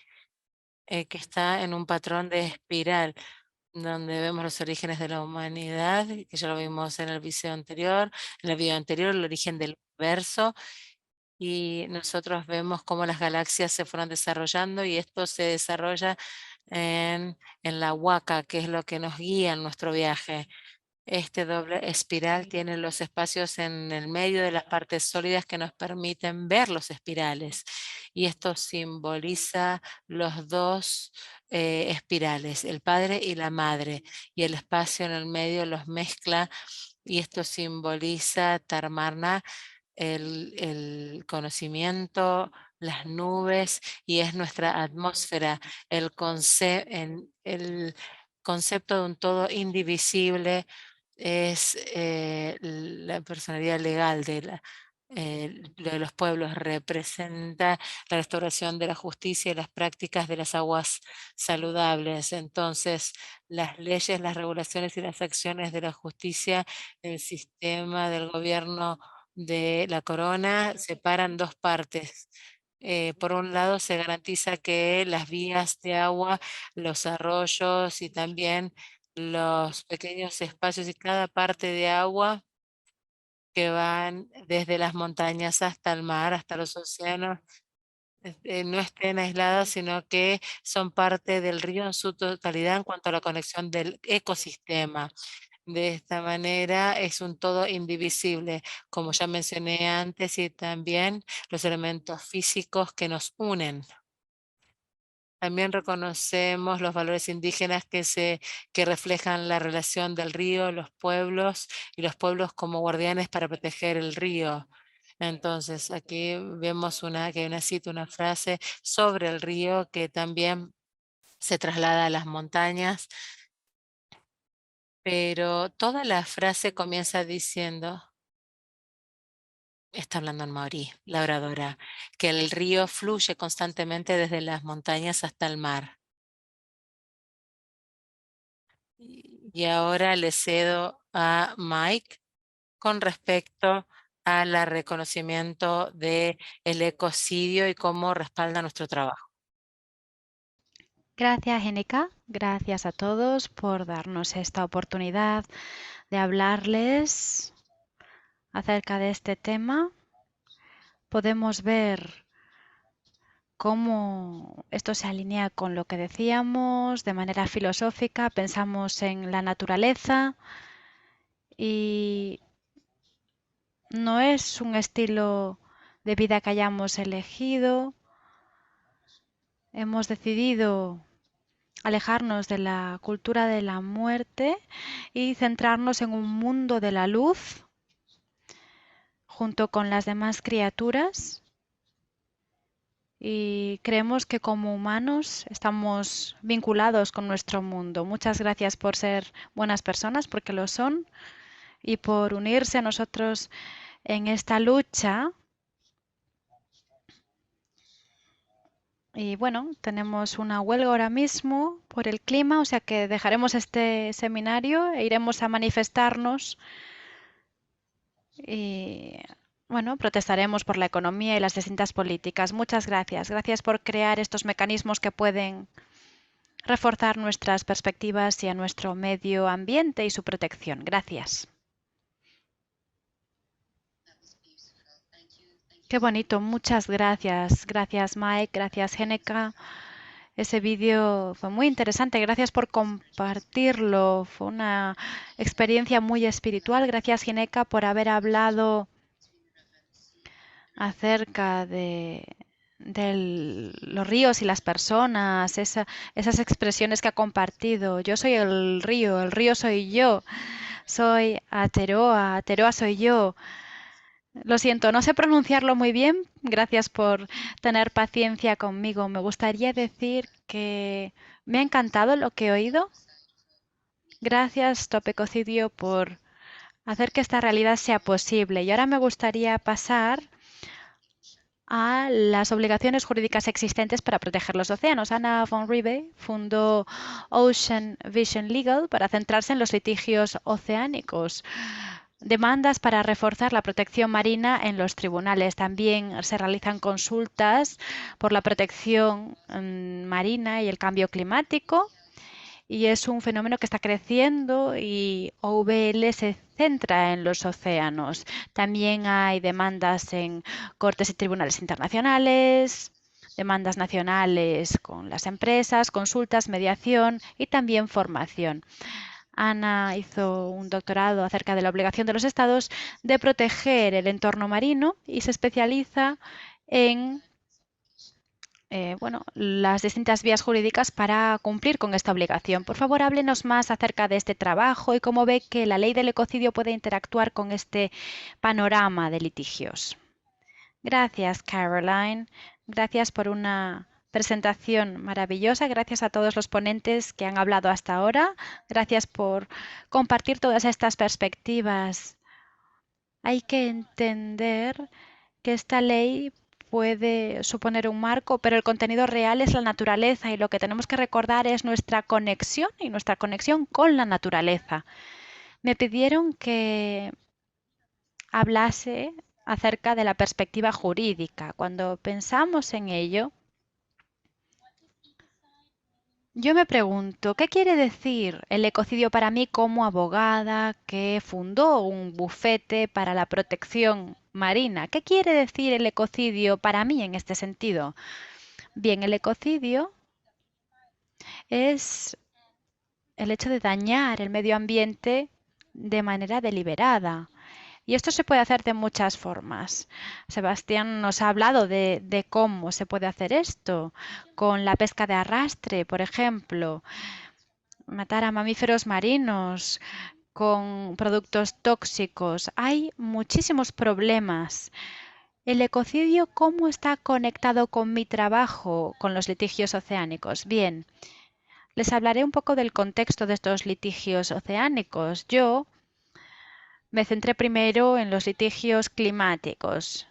que está en un patrón de espiral, donde vemos los orígenes de la humanidad, que ya lo vimos en el video anterior, el origen del universo, y nosotros vemos cómo las galaxias se fueron desarrollando y esto se desarrolla en la Huaca, que es lo que nos guía en nuestro viaje. Este doble espiral tiene los espacios en el medio de las partes sólidas que nos permiten ver los espirales. Y esto simboliza los dos espirales, el padre y la madre. Y el espacio en el medio los mezcla y esto simboliza Tarmarna, el conocimiento, las nubes y es nuestra atmósfera, el concepto de un todo indivisible es la personalidad legal de los pueblos, representa la restauración de la justicia y las prácticas de las aguas saludables. Entonces, las leyes, las regulaciones y las acciones de la justicia, el sistema del gobierno de la corona separan dos partes. Por un lado, se garantiza que las vías de agua, los arroyos y también los pequeños espacios y cada parte de agua que van desde las montañas hasta el mar, hasta los océanos, no estén aisladas, sino que son parte del río en su totalidad en cuanto a la conexión del ecosistema. De esta manera es un todo indivisible, como ya mencioné antes, y también los elementos físicos que nos unen. También reconocemos los valores indígenas que reflejan la relación del río, los pueblos y los pueblos como guardianes para proteger el río. Entonces, aquí vemos que hay una cita, una frase sobre el río que también se traslada a las montañas, pero toda la frase comienza diciendo, está hablando en maorí, la oradora, que el río fluye constantemente desde las montañas hasta el mar. Y ahora le cedo a Mike con respecto al reconocimiento del ecocidio y cómo respalda nuestro trabajo. Gracias, Jenica. Gracias a todos por darnos esta oportunidad de hablarles acerca de este tema. Podemos ver cómo esto se alinea con lo que decíamos de manera filosófica. Pensamos en la naturaleza y no es un estilo de vida que hayamos elegido. Hemos decidido alejarnos de la cultura de la muerte y centrarnos en un mundo de la luz junto con las demás criaturas. Y creemos que como humanos estamos vinculados con nuestro mundo. Muchas gracias por ser buenas personas, porque lo son, y por unirse a nosotros en esta lucha. Y bueno, tenemos una huelga ahora mismo por el clima, o sea que dejaremos este seminario e iremos a manifestarnos y bueno, protestaremos por la economía y las distintas políticas. Muchas gracias. Gracias por crear estos mecanismos que pueden reforzar nuestras perspectivas hacia nuestro medio ambiente y su protección. Gracias. Qué bonito, muchas gracias. Gracias Mike, gracias Jenica. Ese vídeo fue muy interesante, gracias por compartirlo. Fue una experiencia muy espiritual. Gracias Jenica por haber hablado acerca de los ríos y las personas, esas expresiones que ha compartido. Yo soy el río soy yo, soy Ateroa, Ateroa soy yo. Lo siento, no sé pronunciarlo muy bien. Gracias por tener paciencia conmigo. Me gustaría decir que me ha encantado lo que he oído. Gracias, Topecocidio, por hacer que esta realidad sea posible. Y ahora me gustaría pasar a las obligaciones jurídicas existentes para proteger los océanos. Anna von Ribe fundó Ocean Vision Legal para centrarse en los litigios oceánicos. Demandas para reforzar la protección marina en los tribunales. También se realizan consultas por la protección marina y el cambio climático. Y es un fenómeno que está creciendo y OVL se centra en los océanos. También hay demandas en cortes y tribunales internacionales, demandas nacionales con las empresas, consultas, mediación y también formación. Ana hizo un doctorado acerca de la obligación de los estados de proteger el entorno marino y se especializa en las distintas vías jurídicas para cumplir con esta obligación. Por favor, háblenos más acerca de este trabajo y cómo ve que la ley del ecocidio puede interactuar con este panorama de litigios. Gracias, Caroline. Gracias por una presentación maravillosa. Gracias a todos los ponentes que han hablado hasta ahora. Gracias por compartir todas estas perspectivas. Hay que entender que esta ley puede suponer un marco, pero el contenido real es la naturaleza y lo que tenemos que recordar es nuestra conexión y nuestra conexión con la naturaleza. Me pidieron que hablase acerca de la perspectiva jurídica. Cuando pensamos en ello, yo me pregunto, ¿qué quiere decir el ecocidio para mí como abogada que fundó un bufete para la protección marina? ¿Qué quiere decir el ecocidio para mí en este sentido? Bien, el ecocidio es el hecho de dañar el medio ambiente de manera deliberada. Y esto se puede hacer de muchas formas. Sebastián nos ha hablado de cómo se puede hacer esto, con la pesca de arrastre, por ejemplo, matar a mamíferos marinos con productos tóxicos. Hay muchísimos problemas. El ecocidio, ¿cómo está conectado con mi trabajo con los litigios oceánicos? Bien, les hablaré un poco del contexto de estos litigios oceánicos. Yo me centré primero en los litigios climáticos.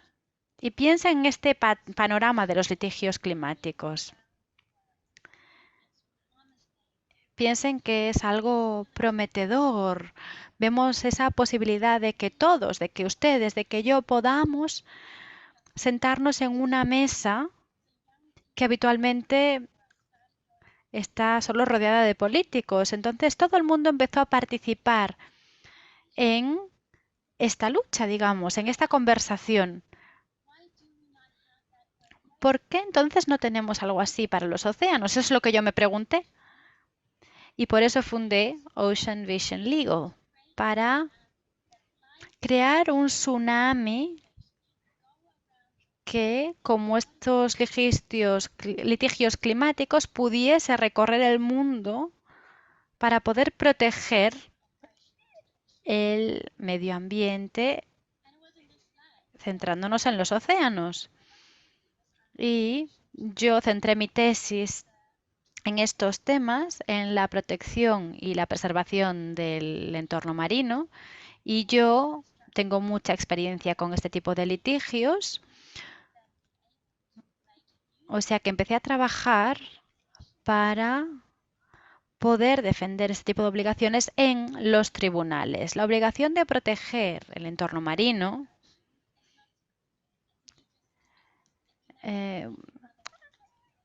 Y piensa en este panorama de los litigios climáticos. Piensen que es algo prometedor. Vemos esa posibilidad de que todos, de que ustedes, de que yo podamos sentarnos en una mesa que habitualmente está solo rodeada de políticos. Entonces todo el mundo empezó a participar en esta lucha, digamos, en esta conversación. ¿Por qué entonces no tenemos algo así para los océanos? Eso es lo que yo me pregunté. Y por eso fundé Ocean Vision Legal, para crear un tsunami que, como estos litigios climáticos, pudiese recorrer el mundo para poder proteger el medio ambiente, centrándonos en los océanos. Y yo centré mi tesis en estos temas, en la protección y la preservación del entorno marino, y yo tengo mucha experiencia con este tipo de litigios. O sea que empecé a trabajar para poder defender este tipo de obligaciones en los tribunales. La obligación de proteger el entorno marino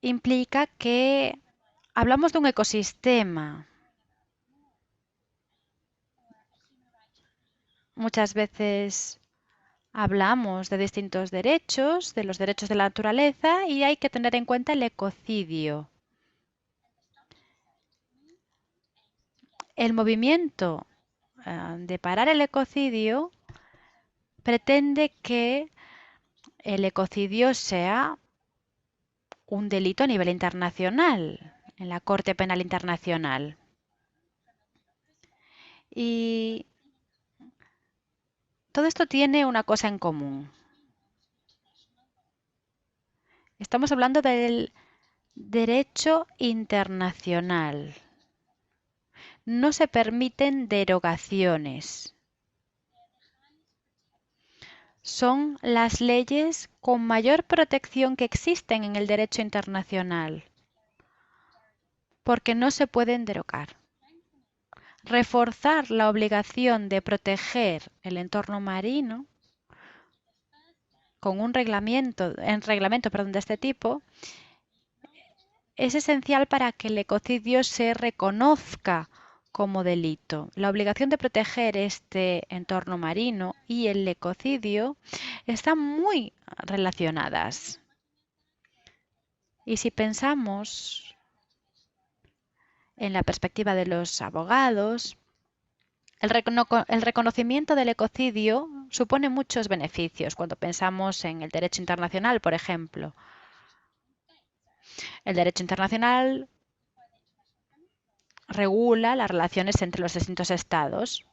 implica que hablamos de un ecosistema. Muchas veces hablamos de distintos derechos, de los derechos de la naturaleza, y hay que tener en cuenta el ecocidio. El movimiento de parar el ecocidio pretende que el ecocidio sea un delito a nivel internacional, en la Corte Penal Internacional. Y todo esto tiene una cosa en común. Estamos hablando del derecho internacional. No se permiten derogaciones. Son las leyes con mayor protección que existen en el derecho internacional, porque no se pueden derogar. Reforzar la obligación de proteger el entorno marino con un reglamento de este tipo es esencial para que el ecocidio se reconozca como delito. La obligación de proteger este entorno marino y el ecocidio están muy relacionadas. Y si pensamos en la perspectiva de los abogados, el reconocimiento del ecocidio supone muchos beneficios cuando pensamos en el derecho internacional, por ejemplo. El derecho internacional regula las relaciones entre los distintos estados.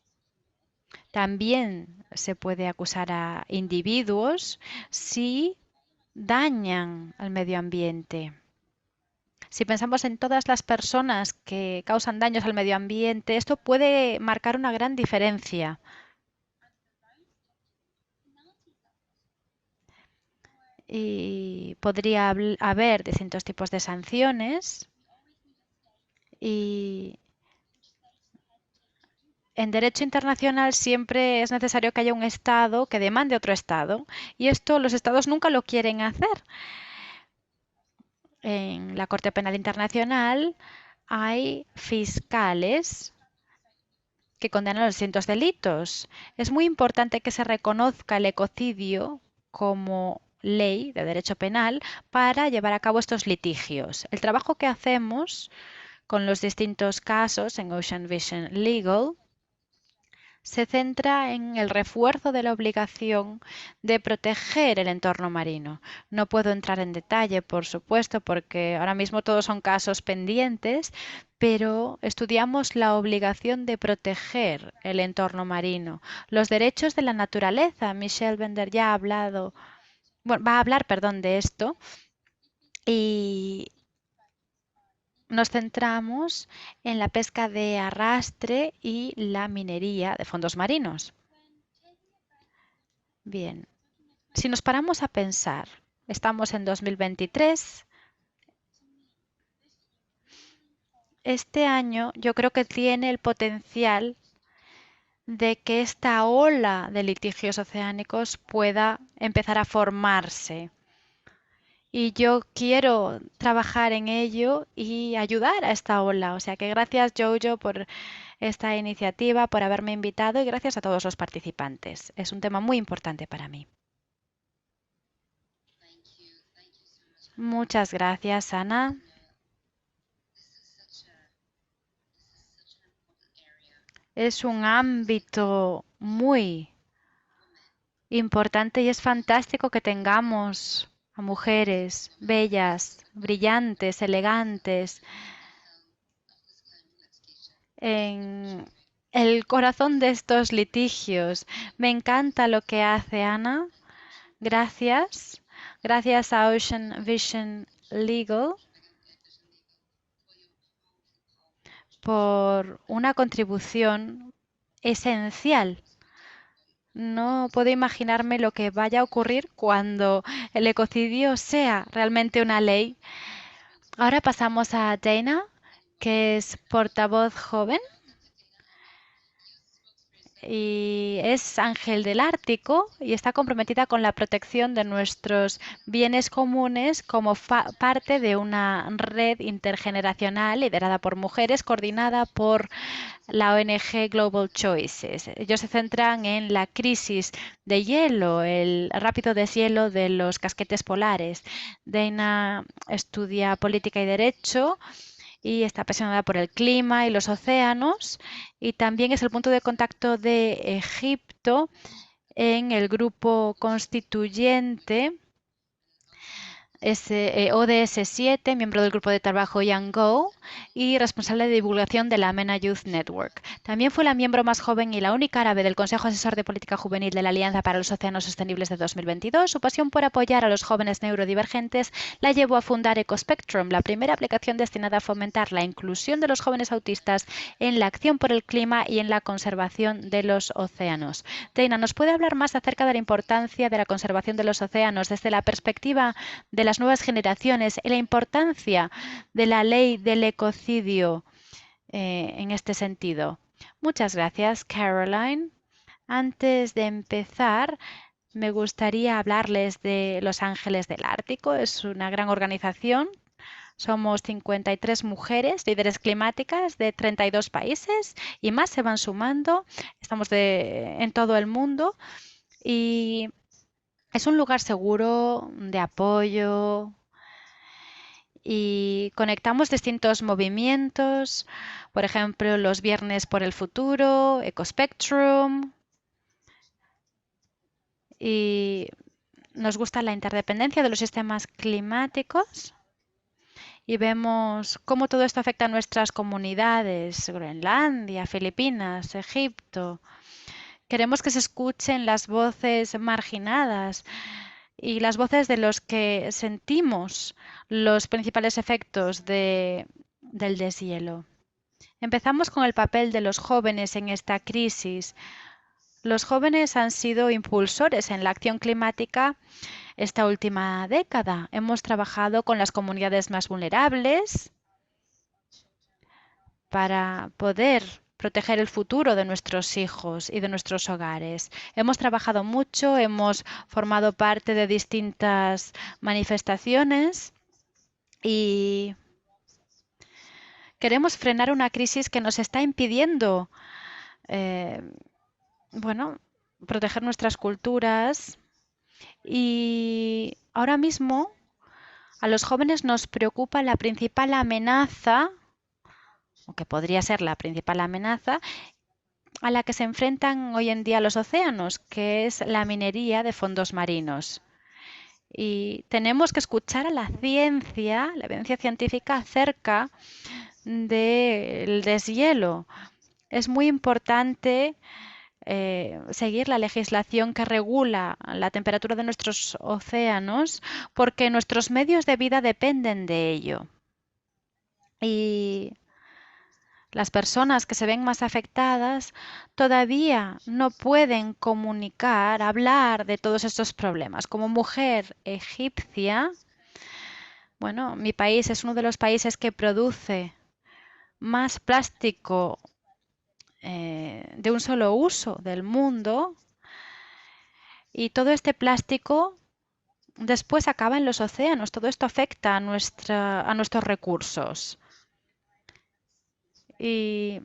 También se puede acusar a individuos si dañan al medio ambiente. Si pensamos en todas las personas que causan daños al medio ambiente, esto puede marcar una gran diferencia. Y podría haber distintos tipos de sanciones y en derecho internacional siempre es necesario que haya un Estado que demande a otro Estado y esto los Estados nunca lo quieren hacer. En la Corte Penal Internacional hay fiscales que condenan los distintos delitos. Es muy importante que se reconozca el ecocidio como ley de derecho penal para llevar a cabo estos litigios. El trabajo que hacemos con los distintos casos en Ocean Vision Legal se centra en el refuerzo de la obligación de proteger el entorno marino. No puedo entrar en detalle, por supuesto, porque ahora mismo todos son casos pendientes, pero estudiamos la obligación de proteger el entorno marino, los derechos de la naturaleza. Michelle Bender ya va a hablar, de esto. Y nos centramos en la pesca de arrastre y la minería de fondos marinos. Bien, si nos paramos a pensar, estamos en 2023. Este año yo creo que tiene el potencial de que esta ola de litigios oceánicos pueda empezar a formarse. Y yo quiero trabajar en ello y ayudar a esta ola. O sea que gracias, Jojo, por esta iniciativa, por haberme invitado y gracias a todos los participantes. Es un tema muy importante para mí. Muchas gracias, Ana. Es un ámbito muy importante y es fantástico que tengamos a mujeres bellas, brillantes, elegantes, en el corazón de estos litigios. Me encanta lo que hace Ana. Gracias. Gracias a Ocean Vision Legal por una contribución esencial. No puedo imaginarme lo que vaya a ocurrir cuando el ecocidio sea realmente una ley. Ahora pasamos a Dana, que es portavoz joven. y es ángel del Ártico y está comprometida con la protección de nuestros bienes comunes como parte de una red intergeneracional liderada por mujeres, coordinada por la ONG Global Choices. Ellos se centran en la crisis de hielo, el rápido deshielo de los casquetes polares. Dana estudia política y derecho y está apasionada por el clima y los océanos, y también es el punto de contacto de Egipto en el grupo constituyente ODS 7, miembro del grupo de trabajo Young Go y responsable de divulgación de la MENA Youth Network. También fue la miembro más joven y la única árabe del Consejo Asesor de Política Juvenil de la Alianza para los Océanos Sostenibles de 2022. Su pasión por apoyar a los jóvenes neurodivergentes la llevó a fundar EcoSpectrum, la primera aplicación destinada a fomentar la inclusión de los jóvenes autistas en la acción por el clima y en la conservación de los océanos. Dana, ¿nos puede hablar más acerca de la importancia de la conservación de los océanos desde la perspectiva de las nuevas generaciones y la importancia de la ley del ecocidio en este sentido? Muchas gracias, Caroline. Antes de empezar, me gustaría hablarles de Los Ángeles del Ártico. Es una gran organización. Somos 53 mujeres, líderes climáticas de 32 países y más se van sumando. Estamos en todo el mundo y es un lugar seguro de apoyo y conectamos distintos movimientos, por ejemplo, los Viernes por el Futuro, EcoSpectrum, y nos gusta la interdependencia de los sistemas climáticos y vemos cómo todo esto afecta a nuestras comunidades, Groenlandia, Filipinas, Egipto. Queremos que se escuchen las voces marginadas y las voces de los que sentimos los principales efectos del deshielo. Empezamos con el papel de los jóvenes en esta crisis. Los jóvenes han sido impulsores en la acción climática esta última década. Hemos trabajado con las comunidades más vulnerables para poder proteger el futuro de nuestros hijos y de nuestros hogares. Hemos trabajado mucho, hemos formado parte de distintas manifestaciones y queremos frenar una crisis que nos está impidiendo, proteger nuestras culturas. Y ahora mismo a los jóvenes nos preocupa la principal amenaza, o que podría ser la principal amenaza, a la que se enfrentan hoy en día los océanos, que es la minería de fondos marinos. Y tenemos que escuchar a la evidencia científica acerca del deshielo. Es muy importante seguir la legislación que regula la temperatura de nuestros océanos porque nuestros medios de vida dependen de ello. Y las personas que se ven más afectadas todavía no pueden comunicar, hablar de todos estos problemas. Como mujer egipcia, mi país es uno de los países que produce más plástico de un solo uso del mundo, y todo este plástico después acaba en los océanos. Todo esto afecta a nuestros recursos. Y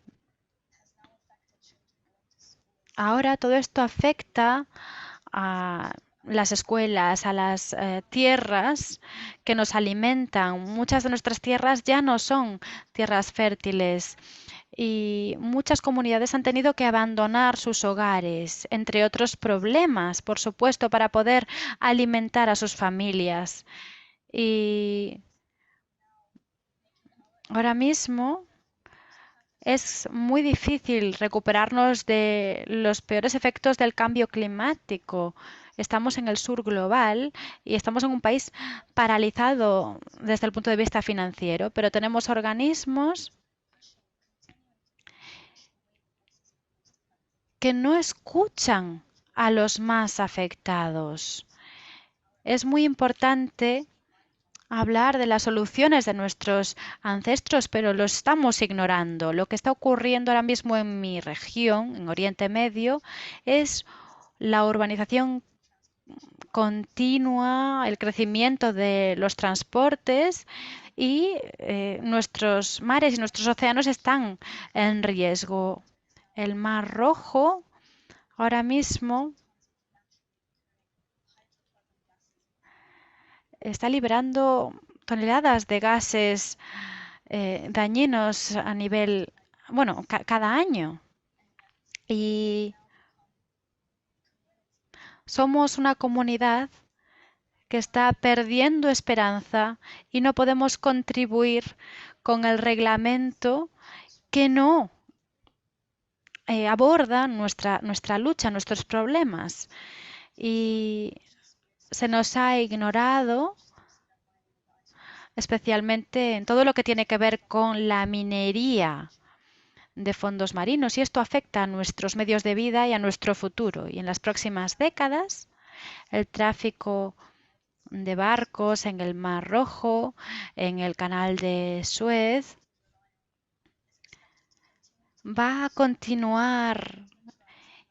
ahora todo esto afecta a las escuelas, a las tierras que nos alimentan. Muchas de nuestras tierras ya no son tierras fértiles y muchas comunidades han tenido que abandonar sus hogares, entre otros problemas, por supuesto, para poder alimentar a sus familias. Y ahora mismo es muy difícil recuperarnos de los peores efectos del cambio climático. Estamos en el sur global y estamos en un país paralizado desde el punto de vista financiero, pero tenemos organismos que no escuchan a los más afectados. Es muy importante hablar de las soluciones de nuestros ancestros, pero lo estamos ignorando. Lo que está ocurriendo ahora mismo en mi región, en Oriente Medio, es la urbanización continua, el crecimiento de los transportes y nuestros mares y nuestros océanos están en riesgo. El Mar Rojo ahora mismo está liberando toneladas de gases dañinos a nivel, bueno, cada año. Y somos una comunidad que está perdiendo esperanza y no podemos contribuir con el reglamento que no aborda nuestra lucha, nuestros problemas. Y se nos ha ignorado, especialmente en todo lo que tiene que ver con la minería de fondos marinos, y esto afecta a nuestros medios de vida y a nuestro futuro. Y en las próximas décadas, el tráfico de barcos en el Mar Rojo, en el Canal de Suez, va a continuar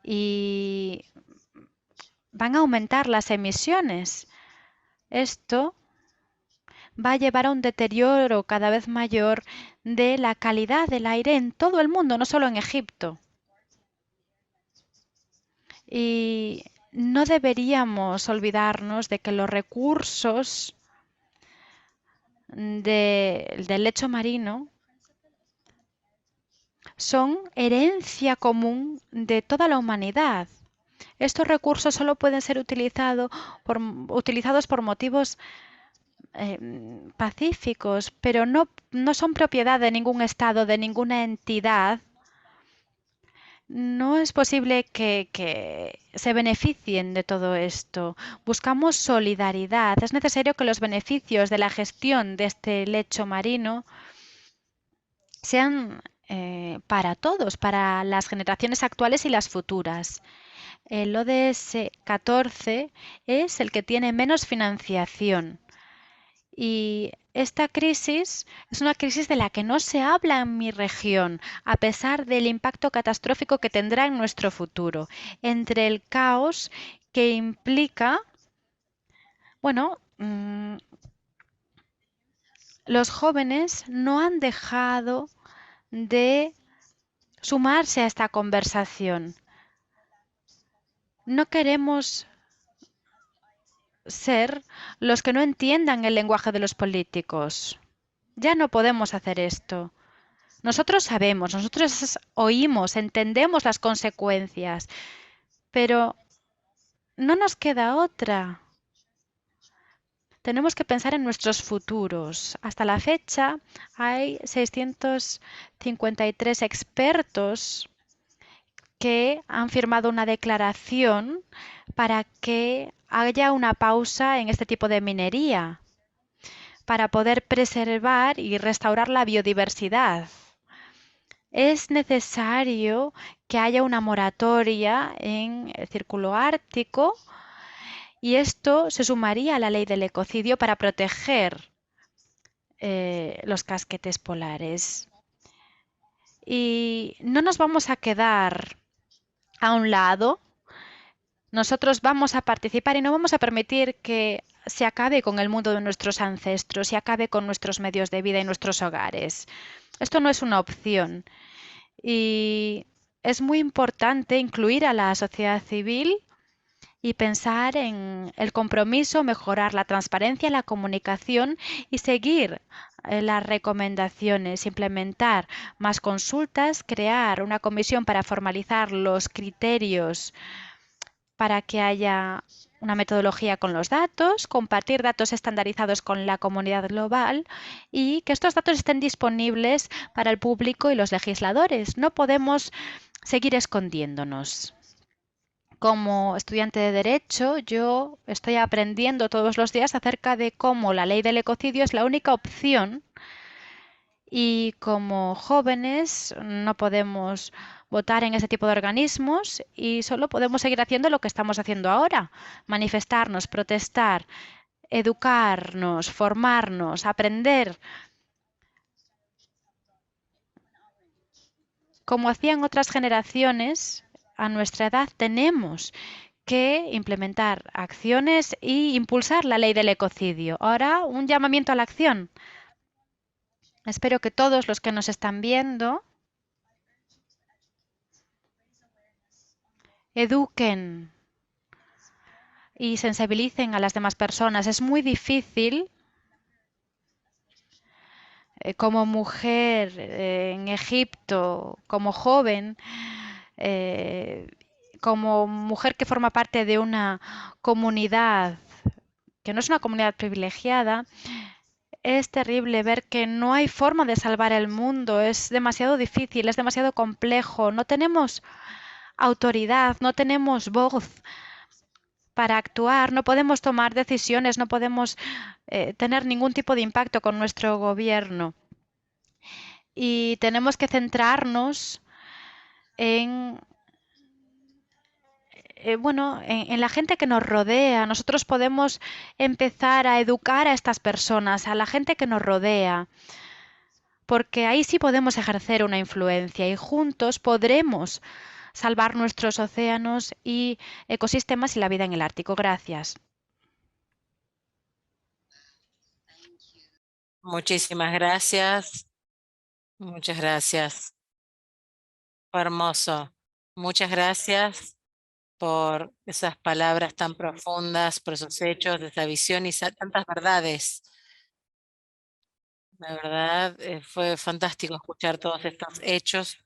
y van a aumentar las emisiones. Esto va a llevar a un deterioro cada vez mayor de la calidad del aire en todo el mundo, no solo en Egipto. Y no deberíamos olvidarnos de que los recursos del lecho marino son herencia común de toda la humanidad. Estos recursos solo pueden ser utilizados por motivos pacíficos, pero no son propiedad de ningún Estado, de ninguna entidad. No es posible que se beneficien de todo esto. Buscamos solidaridad. Es necesario que los beneficios de la gestión de este lecho marino sean para todos, para las generaciones actuales y las futuras. El ODS 14 es el que tiene menos financiación. Y esta crisis es una crisis de la que no se habla en mi región, a pesar del impacto catastrófico que tendrá en nuestro futuro, entre el caos que implica, bueno, los jóvenes no han dejado de sumarse a esta conversación. No queremos ser los que no entiendan el lenguaje de los políticos. Ya no podemos hacer esto. Nosotros sabemos, nosotros oímos, entendemos las consecuencias, pero no nos queda otra. Tenemos que pensar en nuestros futuros. Hasta la fecha hay 653 expertos que han firmado una declaración para que haya una pausa en este tipo de minería, para poder preservar y restaurar la biodiversidad. Es necesario que haya una moratoria en el Círculo Ártico y esto se sumaría a la ley del ecocidio para proteger los casquetes polares. Y no nos vamos a quedar a un lado. Nosotros vamos a participar y no vamos a permitir que se acabe con el mundo de nuestros ancestros y acabe con nuestros medios de vida y nuestros hogares. Esto no es una opción y es muy importante incluir a la sociedad civil y pensar en el compromiso, mejorar la transparencia, la comunicación y seguir las recomendaciones, implementar más consultas, crear una comisión para formalizar los criterios para que haya una metodología con los datos, compartir datos estandarizados con la comunidad global y que estos datos estén disponibles para el público y los legisladores. No podemos seguir escondiéndonos. Como estudiante de Derecho, yo estoy aprendiendo todos los días acerca de cómo la ley del ecocidio es la única opción y como jóvenes no podemos votar en ese tipo de organismos y solo podemos seguir haciendo lo que estamos haciendo ahora, manifestarnos, protestar educarnos, formarnos, aprender. Como hacían otras generaciones, a nuestra edad tenemos que implementar acciones y impulsar la ley del ecocidio. Ahora, un llamamiento a la acción. Espero que todos los que nos están viendo eduquen y sensibilicen a las demás personas. Es muy difícil como mujer en Egipto, como joven, como mujer que forma parte de una comunidad que no es una comunidad privilegiada. Es terrible ver que no hay forma de salvar el mundo, es demasiado difícil, es demasiado complejo, no tenemos autoridad, no tenemos voz para actuar, no podemos tomar decisiones, no podemos tener ningún tipo de impacto con nuestro gobierno. Y tenemos que centrarnos en bueno, en la gente que nos rodea. Nosotros podemos empezar a educar a estas personas, a la gente que nos rodea, porque ahí sí podemos ejercer una influencia y juntos podremos salvar nuestros océanos y ecosistemas y la vida en el Ártico. Gracias. Muchísimas gracias. Muchas gracias. Fue hermoso. Muchas gracias por esas palabras tan profundas, por esos hechos, esa visión y tantas verdades. La verdad, fue fantástico escuchar todos estos hechos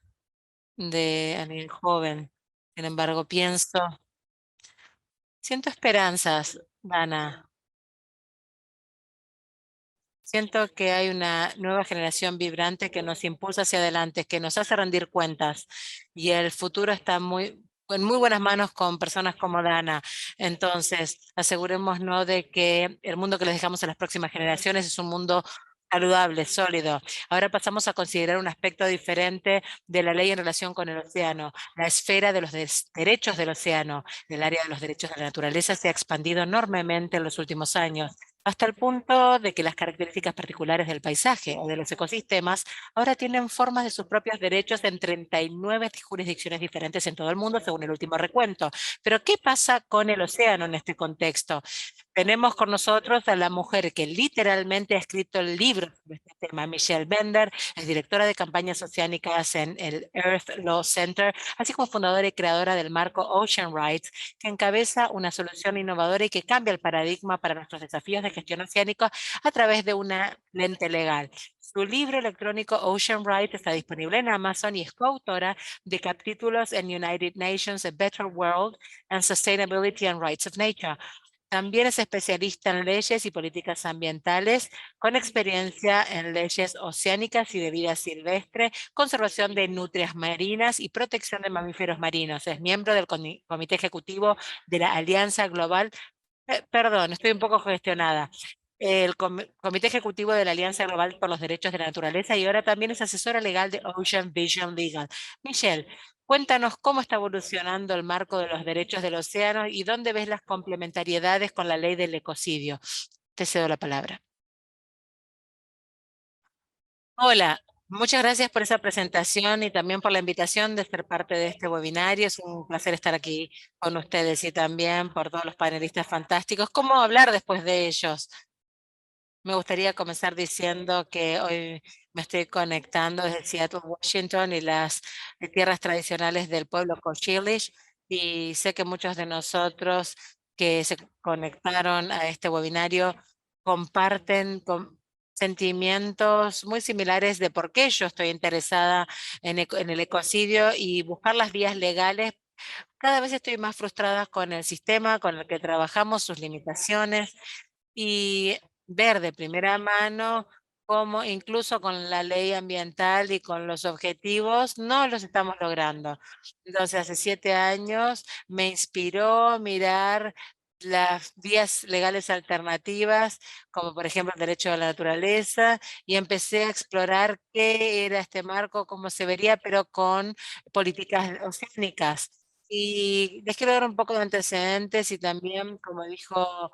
de alguien joven. Sin embargo, siento esperanzas, Dana. Siento que hay una nueva generación vibrante que nos impulsa hacia adelante, que nos hace rendir cuentas y el futuro está en muy buenas manos con personas como Dana. Entonces, asegurémonos de que el mundo que les dejamos a las próximas generaciones es un mundo saludable, sólido. Ahora pasamos a considerar un aspecto diferente de la ley en relación con el océano. La esfera de los derechos del océano, del área de los derechos de la naturaleza, se ha expandido enormemente en los últimos años hasta el punto de que las características particulares del paisaje o de los ecosistemas ahora tienen formas de sus propios derechos en 39 jurisdicciones diferentes en todo el mundo, según el último recuento. Pero, ¿qué pasa con el océano en este contexto? Tenemos con nosotros a la mujer que literalmente ha escrito el libro sobre este tema, Michelle Bender, es directora de campañas oceánicas en el Earth Law Center, así como fundadora y creadora del marco Ocean Rights, que encabeza una solución innovadora y que cambia el paradigma para nuestros desafíos de gestión oceánica a través de una lente legal. Su libro electrónico Ocean Rights está disponible en Amazon y es coautora de capítulos en United Nations, A Better World and Sustainability and Rights of Nature. También es especialista en leyes y políticas ambientales, con experiencia en leyes oceánicas y de vida silvestre, conservación de nutrias marinas y protección de mamíferos marinos. Es miembro del Comité Ejecutivo de la Alianza Global. Perdón, estoy un poco gestionada. El Comité Ejecutivo de la Alianza Global por los Derechos de la Naturaleza y ahora también es asesora legal de Ocean Vision Legal. Michelle, cuéntanos cómo está evolucionando el marco de los derechos del océano y dónde ves las complementariedades con la ley del ecocidio. Te cedo la palabra. Hola, muchas gracias por esa presentación y también por la invitación de ser parte de este webinario. Es un placer estar aquí con ustedes y también por todos los panelistas fantásticos. ¿Cómo hablar después de ellos? Me gustaría comenzar diciendo que hoy me estoy conectando desde Seattle, Washington y las tierras tradicionales del pueblo Cochilish y sé que muchos de nosotros que se conectaron a este webinario comparten sentimientos muy similares de por qué yo estoy interesada en el ecocidio y buscar las vías legales. Cada vez estoy más frustrada con el sistema con el que trabajamos, sus limitaciones y ver de primera mano cómo incluso con la ley ambiental y con los objetivos no los estamos logrando. Entonces, hace 7 años me inspiró mirar las vías legales alternativas, como por ejemplo el derecho a la naturaleza, y empecé a explorar qué era este marco, cómo se vería, pero con políticas oceánicas. Y les quiero dar un poco de antecedentes y también, como dijo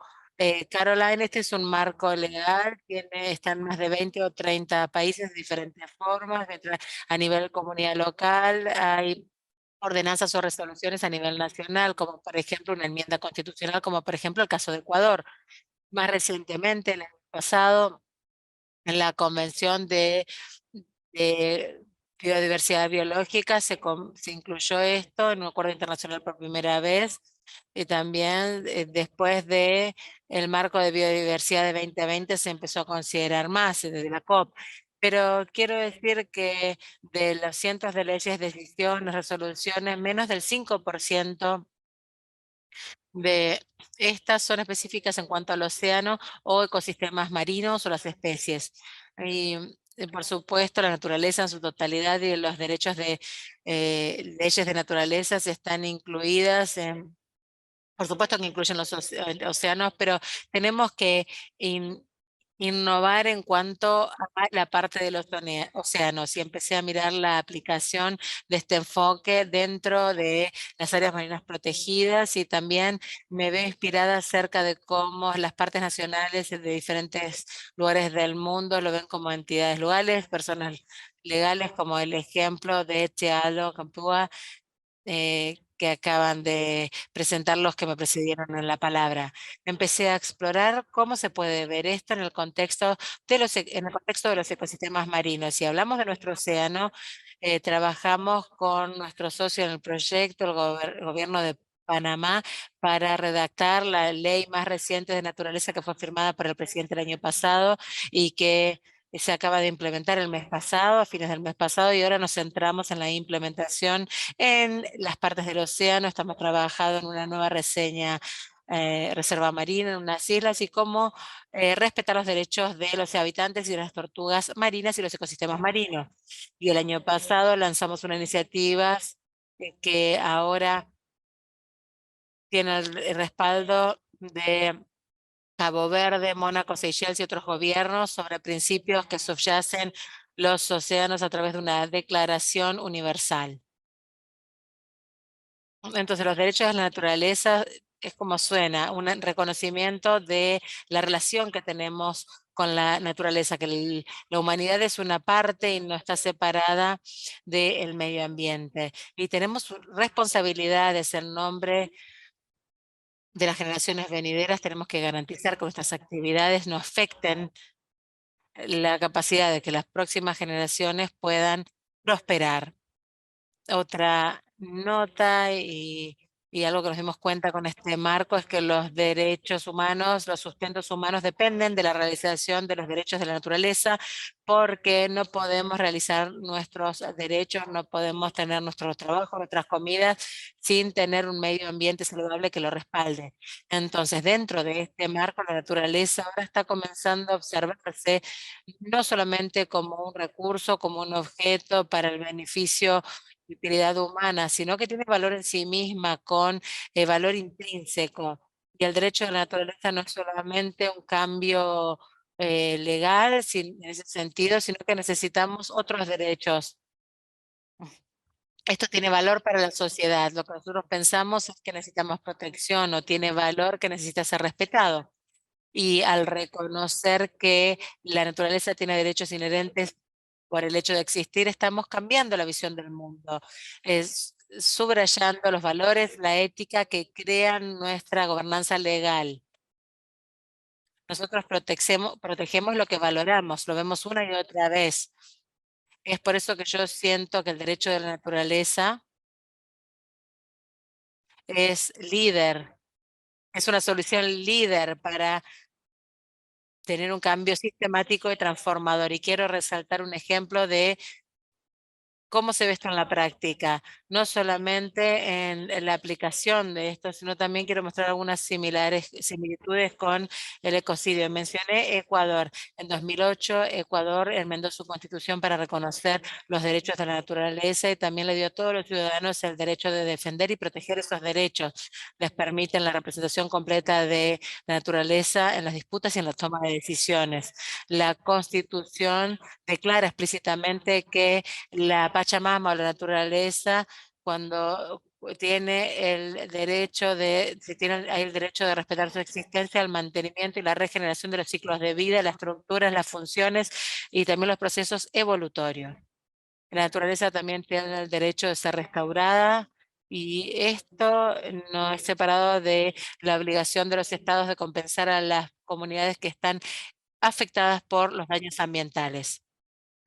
Caroline, este es un marco legal, están más de 20 o 30 países de diferentes formas, a nivel comunidad local, hay ordenanzas o resoluciones a nivel nacional, como por ejemplo una enmienda constitucional, como por ejemplo el caso de Ecuador. Más recientemente, el año pasado, en la Convención de Biodiversidad Biológica se incluyó esto en un acuerdo internacional por primera vez, y también después de el marco de biodiversidad de 2020 se empezó a considerar más desde la COP. Pero quiero decir que de los cientos de leyes, decisiones, resoluciones, menos del 5% de estas son específicas en cuanto al océano o ecosistemas marinos o las especies. Y por supuesto, la naturaleza en su totalidad y los derechos de leyes de naturaleza están incluidas por supuesto que incluyen los océanos, pero tenemos que innovar en cuanto a la parte de los océanos, y empecé a mirar la aplicación de este enfoque dentro de las áreas marinas protegidas, y también me veo inspirada acerca de cómo las partes nacionales de diferentes lugares del mundo lo ven como entidades legales, personas legales, como el ejemplo de Tealo Campúa, que acaban de presentar los que me precedieron en la palabra. Empecé a explorar cómo se puede ver esto en el contexto en el contexto de los ecosistemas marinos. Si hablamos de nuestro océano, trabajamos con nuestro socio en el proyecto, el gobierno de Panamá, para redactar la ley más reciente de naturaleza que fue firmada por el presidente el año pasado y que se acaba de implementar el mes pasado, a fines del mes pasado, y ahora nos centramos en la implementación en las partes del océano. Estamos trabajando en una nueva reserva marina en unas islas, y cómo respetar los derechos de los habitantes y de las tortugas marinas y los ecosistemas marinos. Y el año pasado lanzamos una iniciativa que ahora tiene el respaldo de Cabo Verde, Mónaco, Seychelles y otros gobiernos sobre principios que subyacen los océanos a través de una declaración universal. Entonces, los derechos de la naturaleza es como suena, un reconocimiento de la relación que tenemos con la naturaleza, que la humanidad es una parte y no está separada del medio ambiente. Y tenemos responsabilidades en nombre de las generaciones venideras. Tenemos que garantizar que nuestras actividades no afecten la capacidad de que las próximas generaciones puedan prosperar. Otra nota y algo que nos dimos cuenta con este marco es que los derechos humanos, los sustentos humanos dependen de la realización de los derechos de la naturaleza, porque no podemos realizar nuestros derechos, no podemos tener nuestro trabajo, nuestras comidas, sin tener un medio ambiente saludable que lo respalde. Entonces, dentro de este marco, la naturaleza ahora está comenzando a observarse no solamente como un recurso, como un objeto para el beneficio y utilidad humana, sino que tiene valor en sí misma, con valor intrínseco. Y el derecho de la naturaleza no es solamente un cambio legal en ese sentido, sino que necesitamos otros derechos. Esto tiene valor para la sociedad. Lo que nosotros pensamos es que necesitamos protección, o tiene valor que necesita ser respetado. Y al reconocer que la naturaleza tiene derechos inherentes por el hecho de existir, estamos cambiando la visión del mundo, es subrayando los valores, la ética que crean nuestra gobernanza legal. Nosotros protegemos lo que valoramos, lo vemos una y otra vez. Es por eso que yo siento que el derecho de la naturaleza es líder, es una solución líder para tener un cambio sistemático y transformador. Y quiero resaltar un ejemplo de cómo se ve esto en la práctica, no solamente en la aplicación de esto, sino también quiero mostrar algunas similitudes con el ecocidio. Mencioné Ecuador. En 2008, Ecuador enmendó su constitución para reconocer los derechos de la naturaleza, y también le dio a todos los ciudadanos el derecho de defender y proteger esos derechos. Les permiten la representación completa de la naturaleza en las disputas y en la toma de decisiones. La constitución declara explícitamente que la Pachamama, o la naturaleza, cuando tiene el derecho hay el derecho de respetar su existencia, el mantenimiento y la regeneración de los ciclos de vida, las estructuras, las funciones y también los procesos evolutorios. La naturaleza también tiene el derecho de ser restaurada y esto no es separado de la obligación de los estados de compensar a las comunidades que están afectadas por los daños ambientales.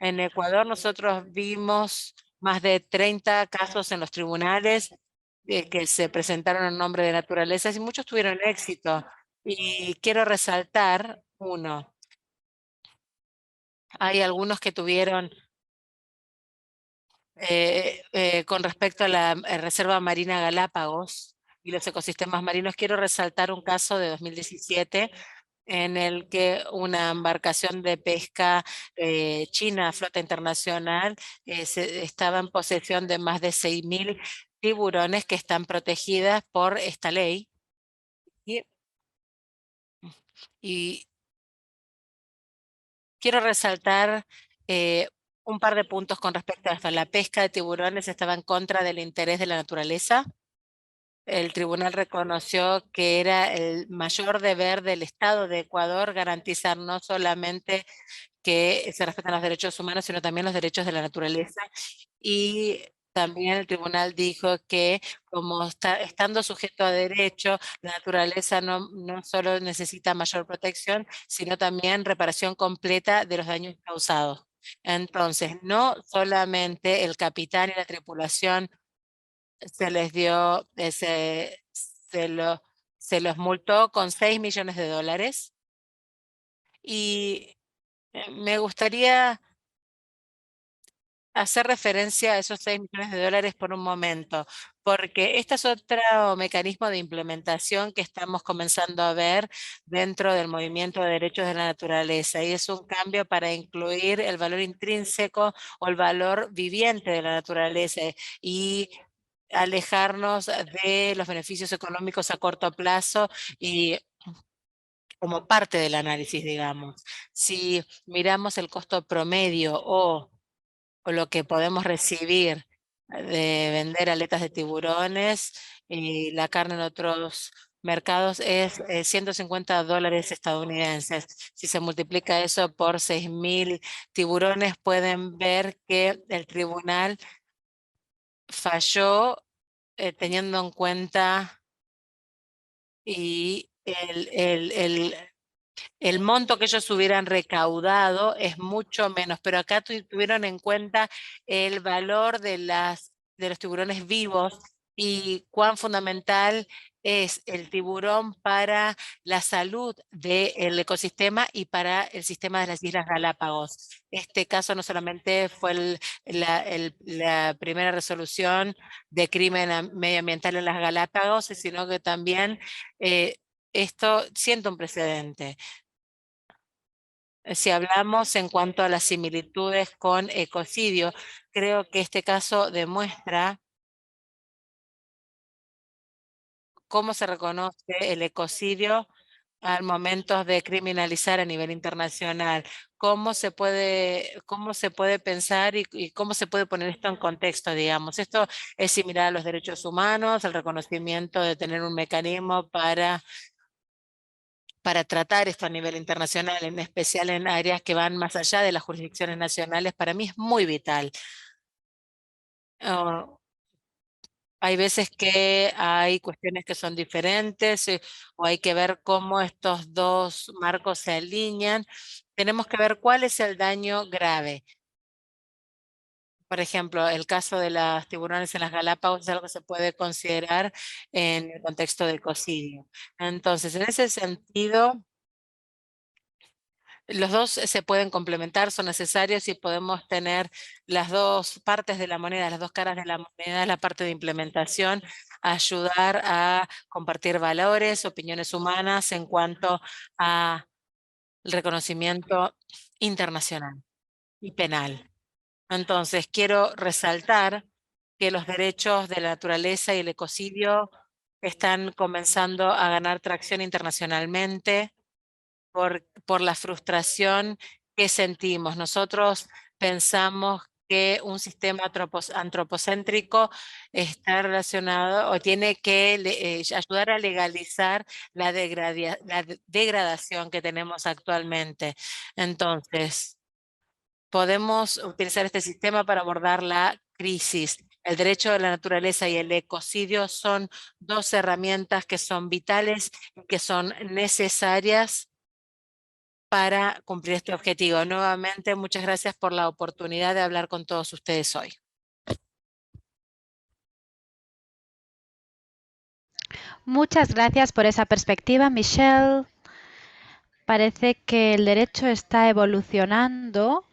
En Ecuador nosotros vimos más de 30 casos en los tribunales que se presentaron en nombre de naturaleza y muchos tuvieron éxito. Y quiero resaltar uno. Hay algunos que tuvieron con respecto a la Reserva Marina Galápagos y los ecosistemas marinos. Quiero resaltar un caso de 2017 en el que una embarcación de pesca china, flota internacional, estaba en posesión de más de 6.000 tiburones que están protegidas por esta ley. Y quiero resaltar un par de puntos con respecto a esto. La pesca de tiburones estaba en contra del interés de la naturaleza. El tribunal reconoció que era el mayor deber del Estado de Ecuador garantizar no solamente que se respetan los derechos humanos, sino también los derechos de la naturaleza. Y también el tribunal dijo que como estando sujeto a derecho, la naturaleza no solo necesita mayor protección, sino también reparación completa de los daños causados. Entonces, no solamente el capitán y la tripulación se les dio, se los multó con $6 millones. Y me gustaría hacer referencia a esos $6 millones por un momento, porque este es otro mecanismo de implementación que estamos comenzando a ver dentro del movimiento de derechos de la naturaleza y es un cambio para incluir el valor intrínseco o el valor viviente de la naturaleza y alejarnos de los beneficios económicos a corto plazo y como parte del análisis, digamos. Si miramos el costo promedio o lo que podemos recibir de vender aletas de tiburones y la carne en otros mercados es $150 estadounidenses. Si se multiplica eso por 6.000 tiburones, pueden ver que el tribunal falló teniendo en cuenta y el monto que ellos hubieran recaudado es mucho menos, pero acá tuvieron en cuenta el valor de los tiburones vivos y cuán fundamental es el tiburón para la salud del ecosistema y para el sistema de las Islas Galápagos. Este caso no solamente fue la primera resolución de crimen medioambiental en las Galápagos, sino que también esto sienta un precedente. Si hablamos en cuanto a las similitudes con ecocidio, creo que este caso demuestra cómo se reconoce el ecocidio al momento de criminalizar a nivel internacional, cómo se puede pensar y cómo se puede poner esto en contexto, digamos. Esto es similar a los derechos humanos, el reconocimiento de tener un mecanismo para tratar esto a nivel internacional, en especial en áreas que van más allá de las jurisdicciones nacionales, para mí es muy vital. Oh, hay veces que hay cuestiones que son diferentes o hay que ver cómo estos dos marcos se alinean. Tenemos que ver cuál es el daño grave. Por ejemplo, el caso de las tiburones en las Galápagos es algo que se puede considerar en el contexto del ecocidio. Entonces, en ese sentido, los dos se pueden complementar, son necesarios y podemos tener las dos partes de la moneda, las dos caras de la moneda, la parte de implementación, ayudar a compartir valores, opiniones humanas en cuanto al reconocimiento internacional y penal. Entonces, quiero resaltar que los derechos de la naturaleza y el ecocidio están comenzando a ganar tracción internacionalmente por la frustración que sentimos. Nosotros pensamos que un sistema antropocéntrico está relacionado o tiene que ayudar a legalizar la degradación que tenemos actualmente. Entonces, podemos utilizar este sistema para abordar la crisis. El derecho de la naturaleza y el ecocidio son dos herramientas que son vitales y que son necesarias para cumplir este objetivo. Nuevamente, muchas gracias por la oportunidad de hablar con todos ustedes hoy. Muchas gracias por esa perspectiva, Michelle. Parece que el derecho está evolucionando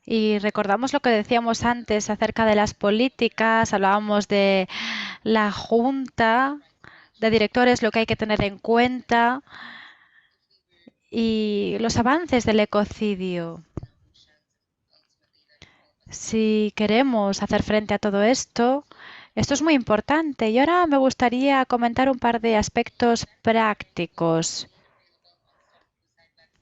y recordamos lo que decíamos antes acerca de las políticas, hablábamos de la junta de directores, lo que hay que tener en cuenta y los avances del ecocidio. Si queremos hacer frente a todo esto, esto es muy importante. Y ahora me gustaría comentar un par de aspectos prácticos.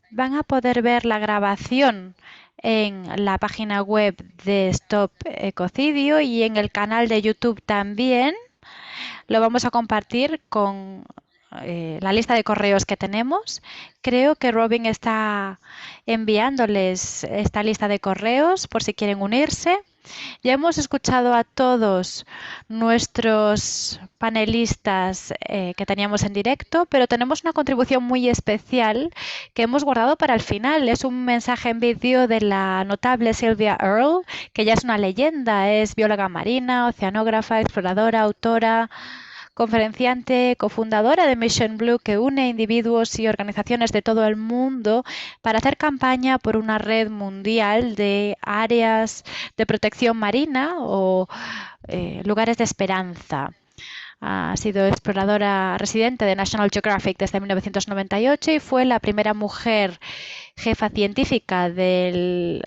Van a poder ver la grabación en la página web de Stop Ecocidio y en el canal de YouTube también. Lo vamos a compartir con la lista de correos que tenemos. Creo que Robin está enviándoles esta lista de correos por si quieren unirse. Ya hemos escuchado a todos nuestros panelistas que teníamos en directo, pero tenemos una contribución muy especial que hemos guardado para el final. Es un mensaje en vídeo de la notable Sylvia Earle, que ya es una leyenda, es bióloga marina, oceanógrafa, exploradora, autora, conferenciante, cofundadora de Mission Blue, que une individuos y organizaciones de todo el mundo para hacer campaña por una red mundial de áreas de protección marina o lugares de esperanza. Ha sido exploradora residente de National Geographic desde 1998 y fue la primera mujer jefa científica de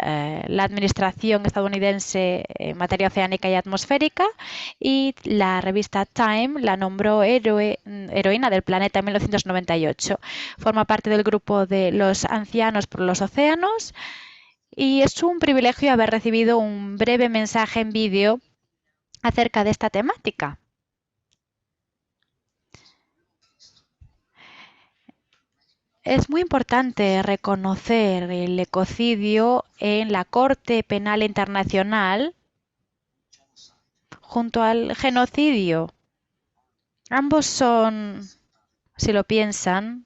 la administración estadounidense en materia oceánica y atmosférica, y la revista Time la nombró heroína del planeta en 1998. Forma parte del grupo de los ancianos por los océanos y es un privilegio haber recibido un breve mensaje en vídeo acerca de esta temática. Es muy importante reconocer el ecocidio en la Corte Penal Internacional junto al genocidio. Ambos son, si lo piensan,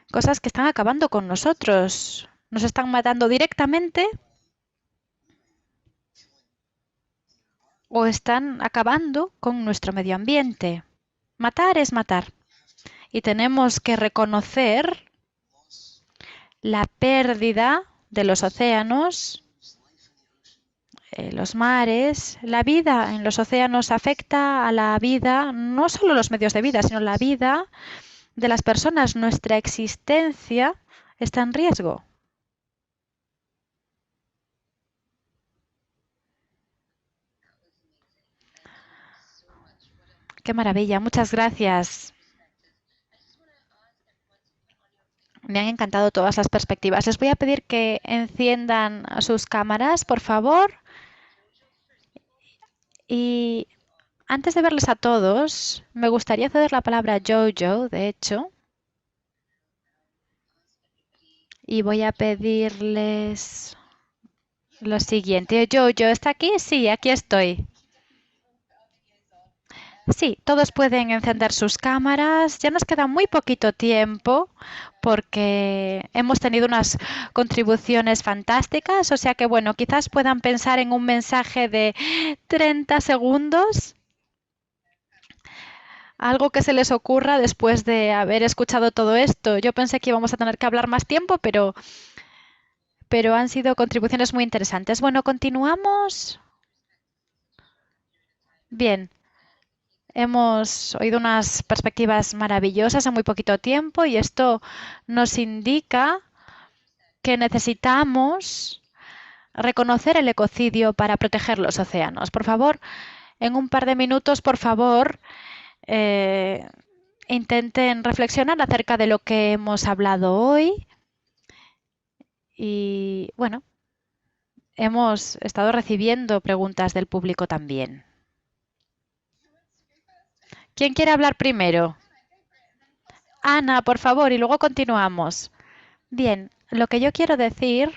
cosas que están acabando con nosotros. Nos están matando directamente o están acabando con nuestro medio ambiente. Matar es matar. Y tenemos que reconocer la pérdida de los océanos, los mares. La vida en los océanos afecta a la vida, no solo los medios de vida, sino la vida de las personas. Nuestra existencia está en riesgo. ¡Qué maravilla! Muchas gracias. Me han encantado todas las perspectivas. Les voy a pedir que enciendan sus cámaras, por favor. Y antes de verles a todos, me gustaría ceder la palabra a Jojo, de hecho. Y voy a pedirles lo siguiente. Jojo, ¿está aquí? Sí, aquí estoy. Sí, todos pueden encender sus cámaras. Ya nos queda muy poquito tiempo porque hemos tenido unas contribuciones fantásticas. O sea que, bueno, quizás puedan pensar en un mensaje de 30 segundos. Algo que se les ocurra después de haber escuchado todo esto. Yo pensé que íbamos a tener que hablar más tiempo, pero han sido contribuciones muy interesantes. Bueno, continuamos. Bien. Hemos oído unas perspectivas maravillosas en muy poquito tiempo y esto nos indica que necesitamos reconocer el ecocidio para proteger los océanos. Por favor, en un par de minutos, por favor, intenten reflexionar acerca de lo que hemos hablado hoy. Y bueno, hemos estado recibiendo preguntas del público también. ¿Quién quiere hablar primero? Ana, por favor, y luego continuamos. Bien, lo que yo quiero decir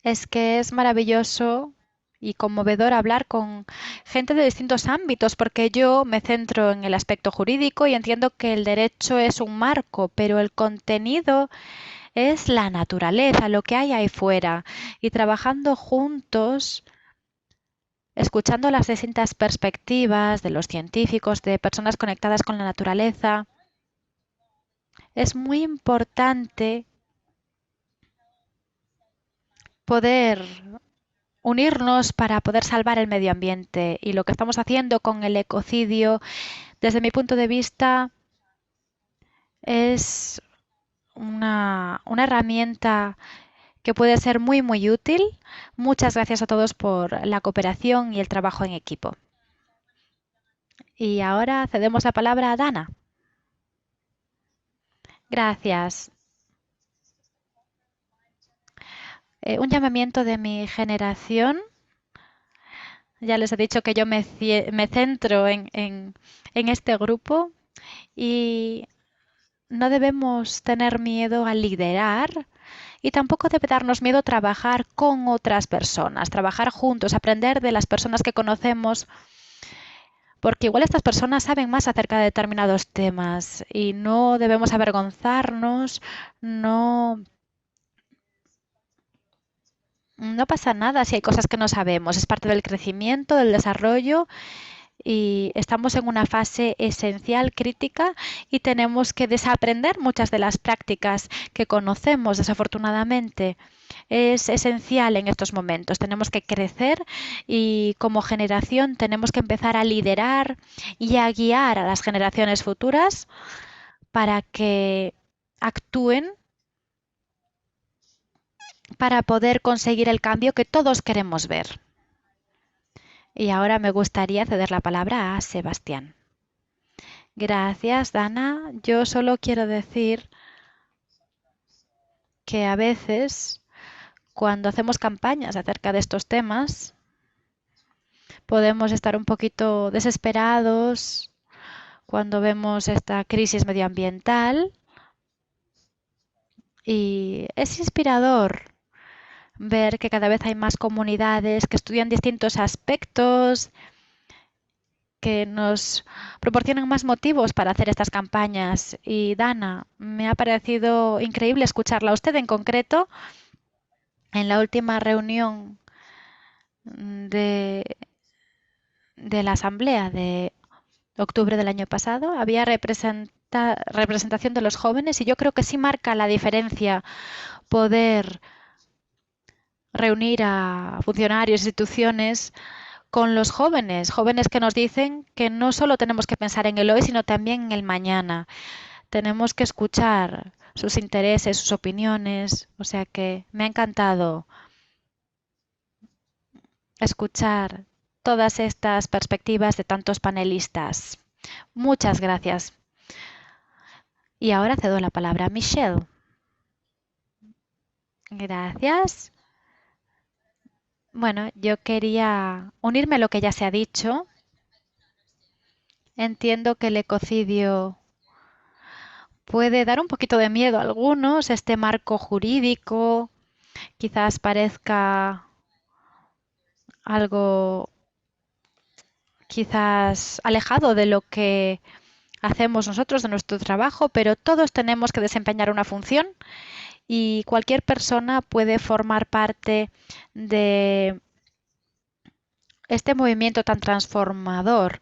es que es maravilloso y conmovedor hablar con gente de distintos ámbitos, porque yo me centro en el aspecto jurídico y entiendo que el derecho es un marco, pero el contenido es la naturaleza, lo que hay ahí fuera. Y trabajando juntos, escuchando las distintas perspectivas de los científicos, de personas conectadas con la naturaleza, es muy importante poder unirnos para poder salvar el medio ambiente. Y lo que estamos haciendo con el ecocidio, desde mi punto de vista, es una herramienta que puede ser muy, muy útil. Muchas gracias a todos por la cooperación y el trabajo en equipo. Y ahora cedemos la palabra a Dana. Gracias. Un llamamiento de mi generación. Ya les he dicho que yo me centro en este grupo y no debemos tener miedo a liderar y tampoco debe darnos miedo trabajar con otras personas, trabajar juntos, aprender de las personas que conocemos, porque igual estas personas saben más acerca de determinados temas y no debemos avergonzarnos, no pasa nada si hay cosas que no sabemos, es parte del crecimiento, del desarrollo y estamos en una fase esencial, crítica y tenemos que desaprender muchas de las prácticas que conocemos desafortunadamente. Es esencial en estos momentos. Tenemos que crecer y como generación tenemos que empezar a liderar y a guiar a las generaciones futuras para que actúen para poder conseguir el cambio que todos queremos ver. Y ahora me gustaría ceder la palabra a Sebastián. Gracias, Dana. Yo solo quiero decir que a veces, cuando hacemos campañas acerca de estos temas, podemos estar un poquito desesperados cuando vemos esta crisis medioambiental y es inspirador ver que cada vez hay más comunidades que estudian distintos aspectos que nos proporcionan más motivos para hacer estas campañas. Y Dana, me ha parecido increíble escucharla a usted en concreto en la última reunión de la asamblea de octubre del año pasado. Había representación de los jóvenes y yo creo que sí marca la diferencia poder reunir a funcionarios, instituciones con los jóvenes, jóvenes que nos dicen que no solo tenemos que pensar en el hoy, sino también en el mañana. Tenemos que escuchar sus intereses, sus opiniones. O sea que me ha encantado escuchar todas estas perspectivas de tantos panelistas. Muchas gracias. Y ahora cedo la palabra a Michelle. Gracias. Bueno, yo quería unirme a lo que ya se ha dicho. Entiendo que el ecocidio puede dar un poquito de miedo a algunos, este marco jurídico, quizás parezca algo quizás alejado de lo que hacemos nosotros, de nuestro trabajo, pero todos tenemos que desempeñar una función y cualquier persona puede formar parte de este movimiento tan transformador.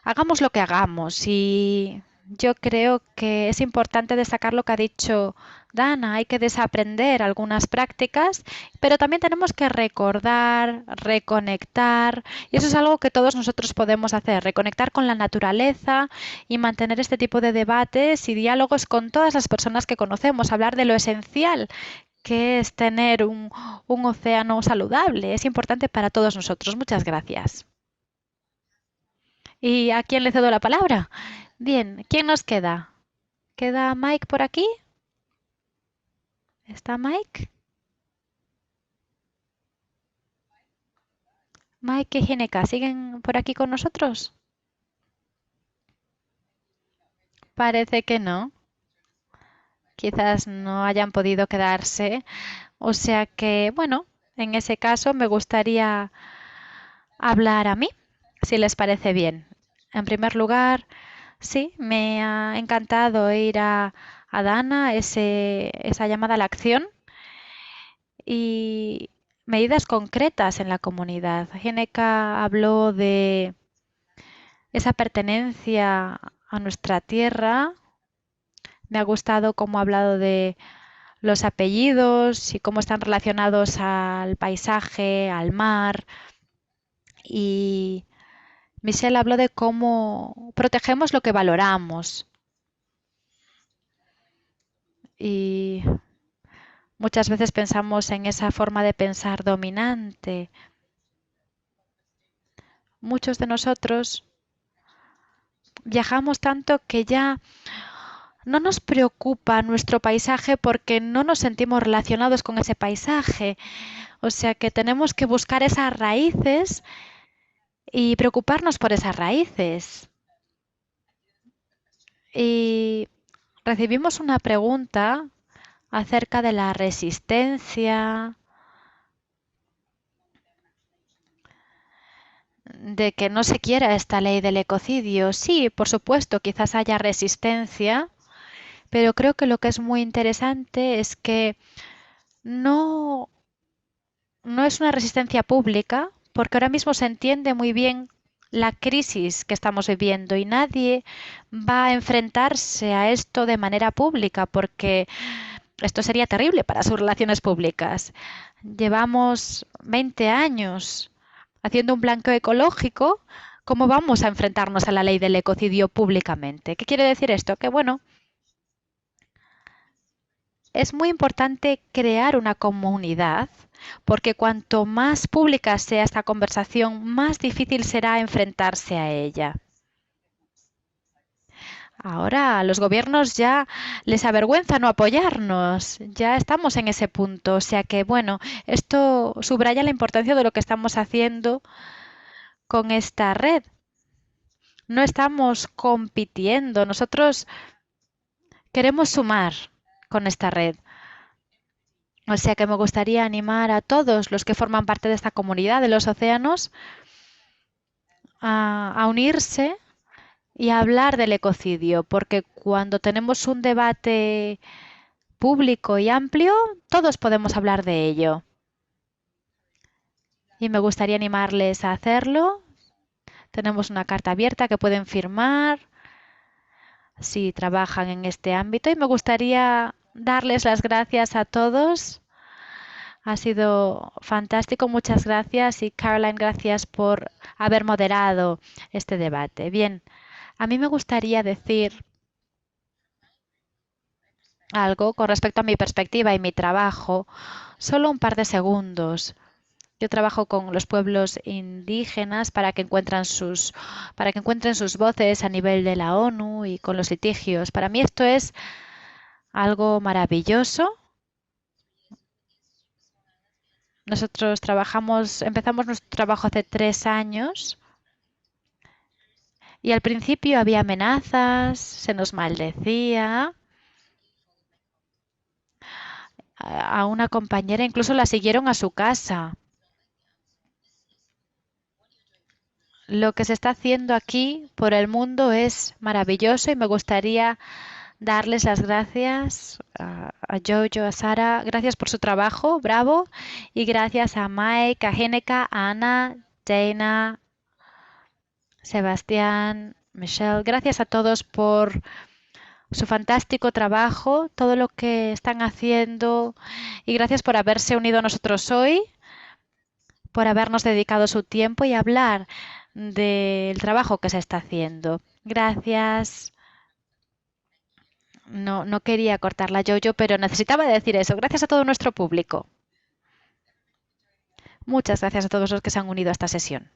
Hagamos lo que hagamos y yo creo que es importante destacar lo que ha dicho Dana. Hay que desaprender algunas prácticas, pero también tenemos que recordar, reconectar y eso es algo que todos nosotros podemos hacer, reconectar con la naturaleza y mantener este tipo de debates y diálogos con todas las personas que conocemos, hablar de lo esencial que es tener un océano saludable. Es importante para todos nosotros. Muchas gracias. ¿Y a quién le cedo la palabra? Bien, ¿quién nos queda? ¿Queda Mike por aquí? ¿Está Mike? Mike y Gineka, ¿siguen por aquí con nosotros? Parece que no. Quizás no hayan podido quedarse. O sea que, bueno, en ese caso me gustaría hablar a mí, si les parece bien. En primer lugar, sí, me ha encantado ir a Dana, esa llamada a la acción y medidas concretas en la comunidad. Gineka habló de esa pertenencia a nuestra tierra. Me ha gustado cómo ha hablado de los apellidos y cómo están relacionados al paisaje, al mar. Y Michelle habló de cómo protegemos lo que valoramos. Y muchas veces pensamos en esa forma de pensar dominante. Muchos de nosotros viajamos tanto que ya no nos preocupa nuestro paisaje porque no nos sentimos relacionados con ese paisaje. O sea que tenemos que buscar esas raíces y preocuparnos por esas raíces. Y recibimos una pregunta acerca de la resistencia, de que no se quiera esta ley del ecocidio. Sí, por supuesto, quizás haya resistencia, pero creo que lo que es muy interesante es que no, no es una resistencia pública, porque ahora mismo se entiende muy bien la crisis que estamos viviendo y nadie va a enfrentarse a esto de manera pública, porque esto sería terrible para sus relaciones públicas. Llevamos 20 años haciendo un blanqueo ecológico. ¿Cómo vamos a enfrentarnos a la ley del ecocidio públicamente? ¿Qué quiere decir esto? Que bueno, es muy importante crear una comunidad, porque cuanto más pública sea esta conversación, más difícil será enfrentarse a ella. Ahora a los gobiernos ya les avergüenza no apoyarnos, ya estamos en ese punto, o sea que bueno, esto subraya la importancia de lo que estamos haciendo con esta red. No estamos compitiendo, nosotros queremos sumar con esta red. O sea que me gustaría animar a todos los que forman parte de esta comunidad de los océanos a unirse y a hablar del ecocidio, porque cuando tenemos un debate público y amplio, todos podemos hablar de ello. Y me gustaría animarles a hacerlo. Tenemos una carta abierta que pueden firmar si trabajan en este ámbito y me gustaría darles las gracias a todos. Ha sido fantástico, muchas gracias y Caroline, gracias por haber moderado este debate. Bien, a mí me gustaría decir algo con respecto a mi perspectiva y mi trabajo, solo un par de segundos. Yo trabajo con los pueblos indígenas para que encuentren sus voces a nivel de la ONU y con los litigios. Para mí esto es algo maravilloso. Nosotros empezamos nuestro trabajo hace 3 años y al principio había amenazas, se nos maldecía. A una compañera incluso la siguieron a su casa. Lo que se está haciendo aquí por el mundo es maravilloso y me gustaría darles las gracias a Jojo, a Sara. Gracias por su trabajo, bravo. Y gracias a Mike, a Gineka, a Ana, Dana, Sebastián, Michelle. Gracias a todos por su fantástico trabajo, todo lo que están haciendo y gracias por haberse unido a nosotros hoy, por habernos dedicado su tiempo y hablar del trabajo que se está haciendo. Gracias. No quería cortarla yo, pero necesitaba decir eso. Gracias a todo nuestro público. Muchas gracias a todos los que se han unido a esta sesión.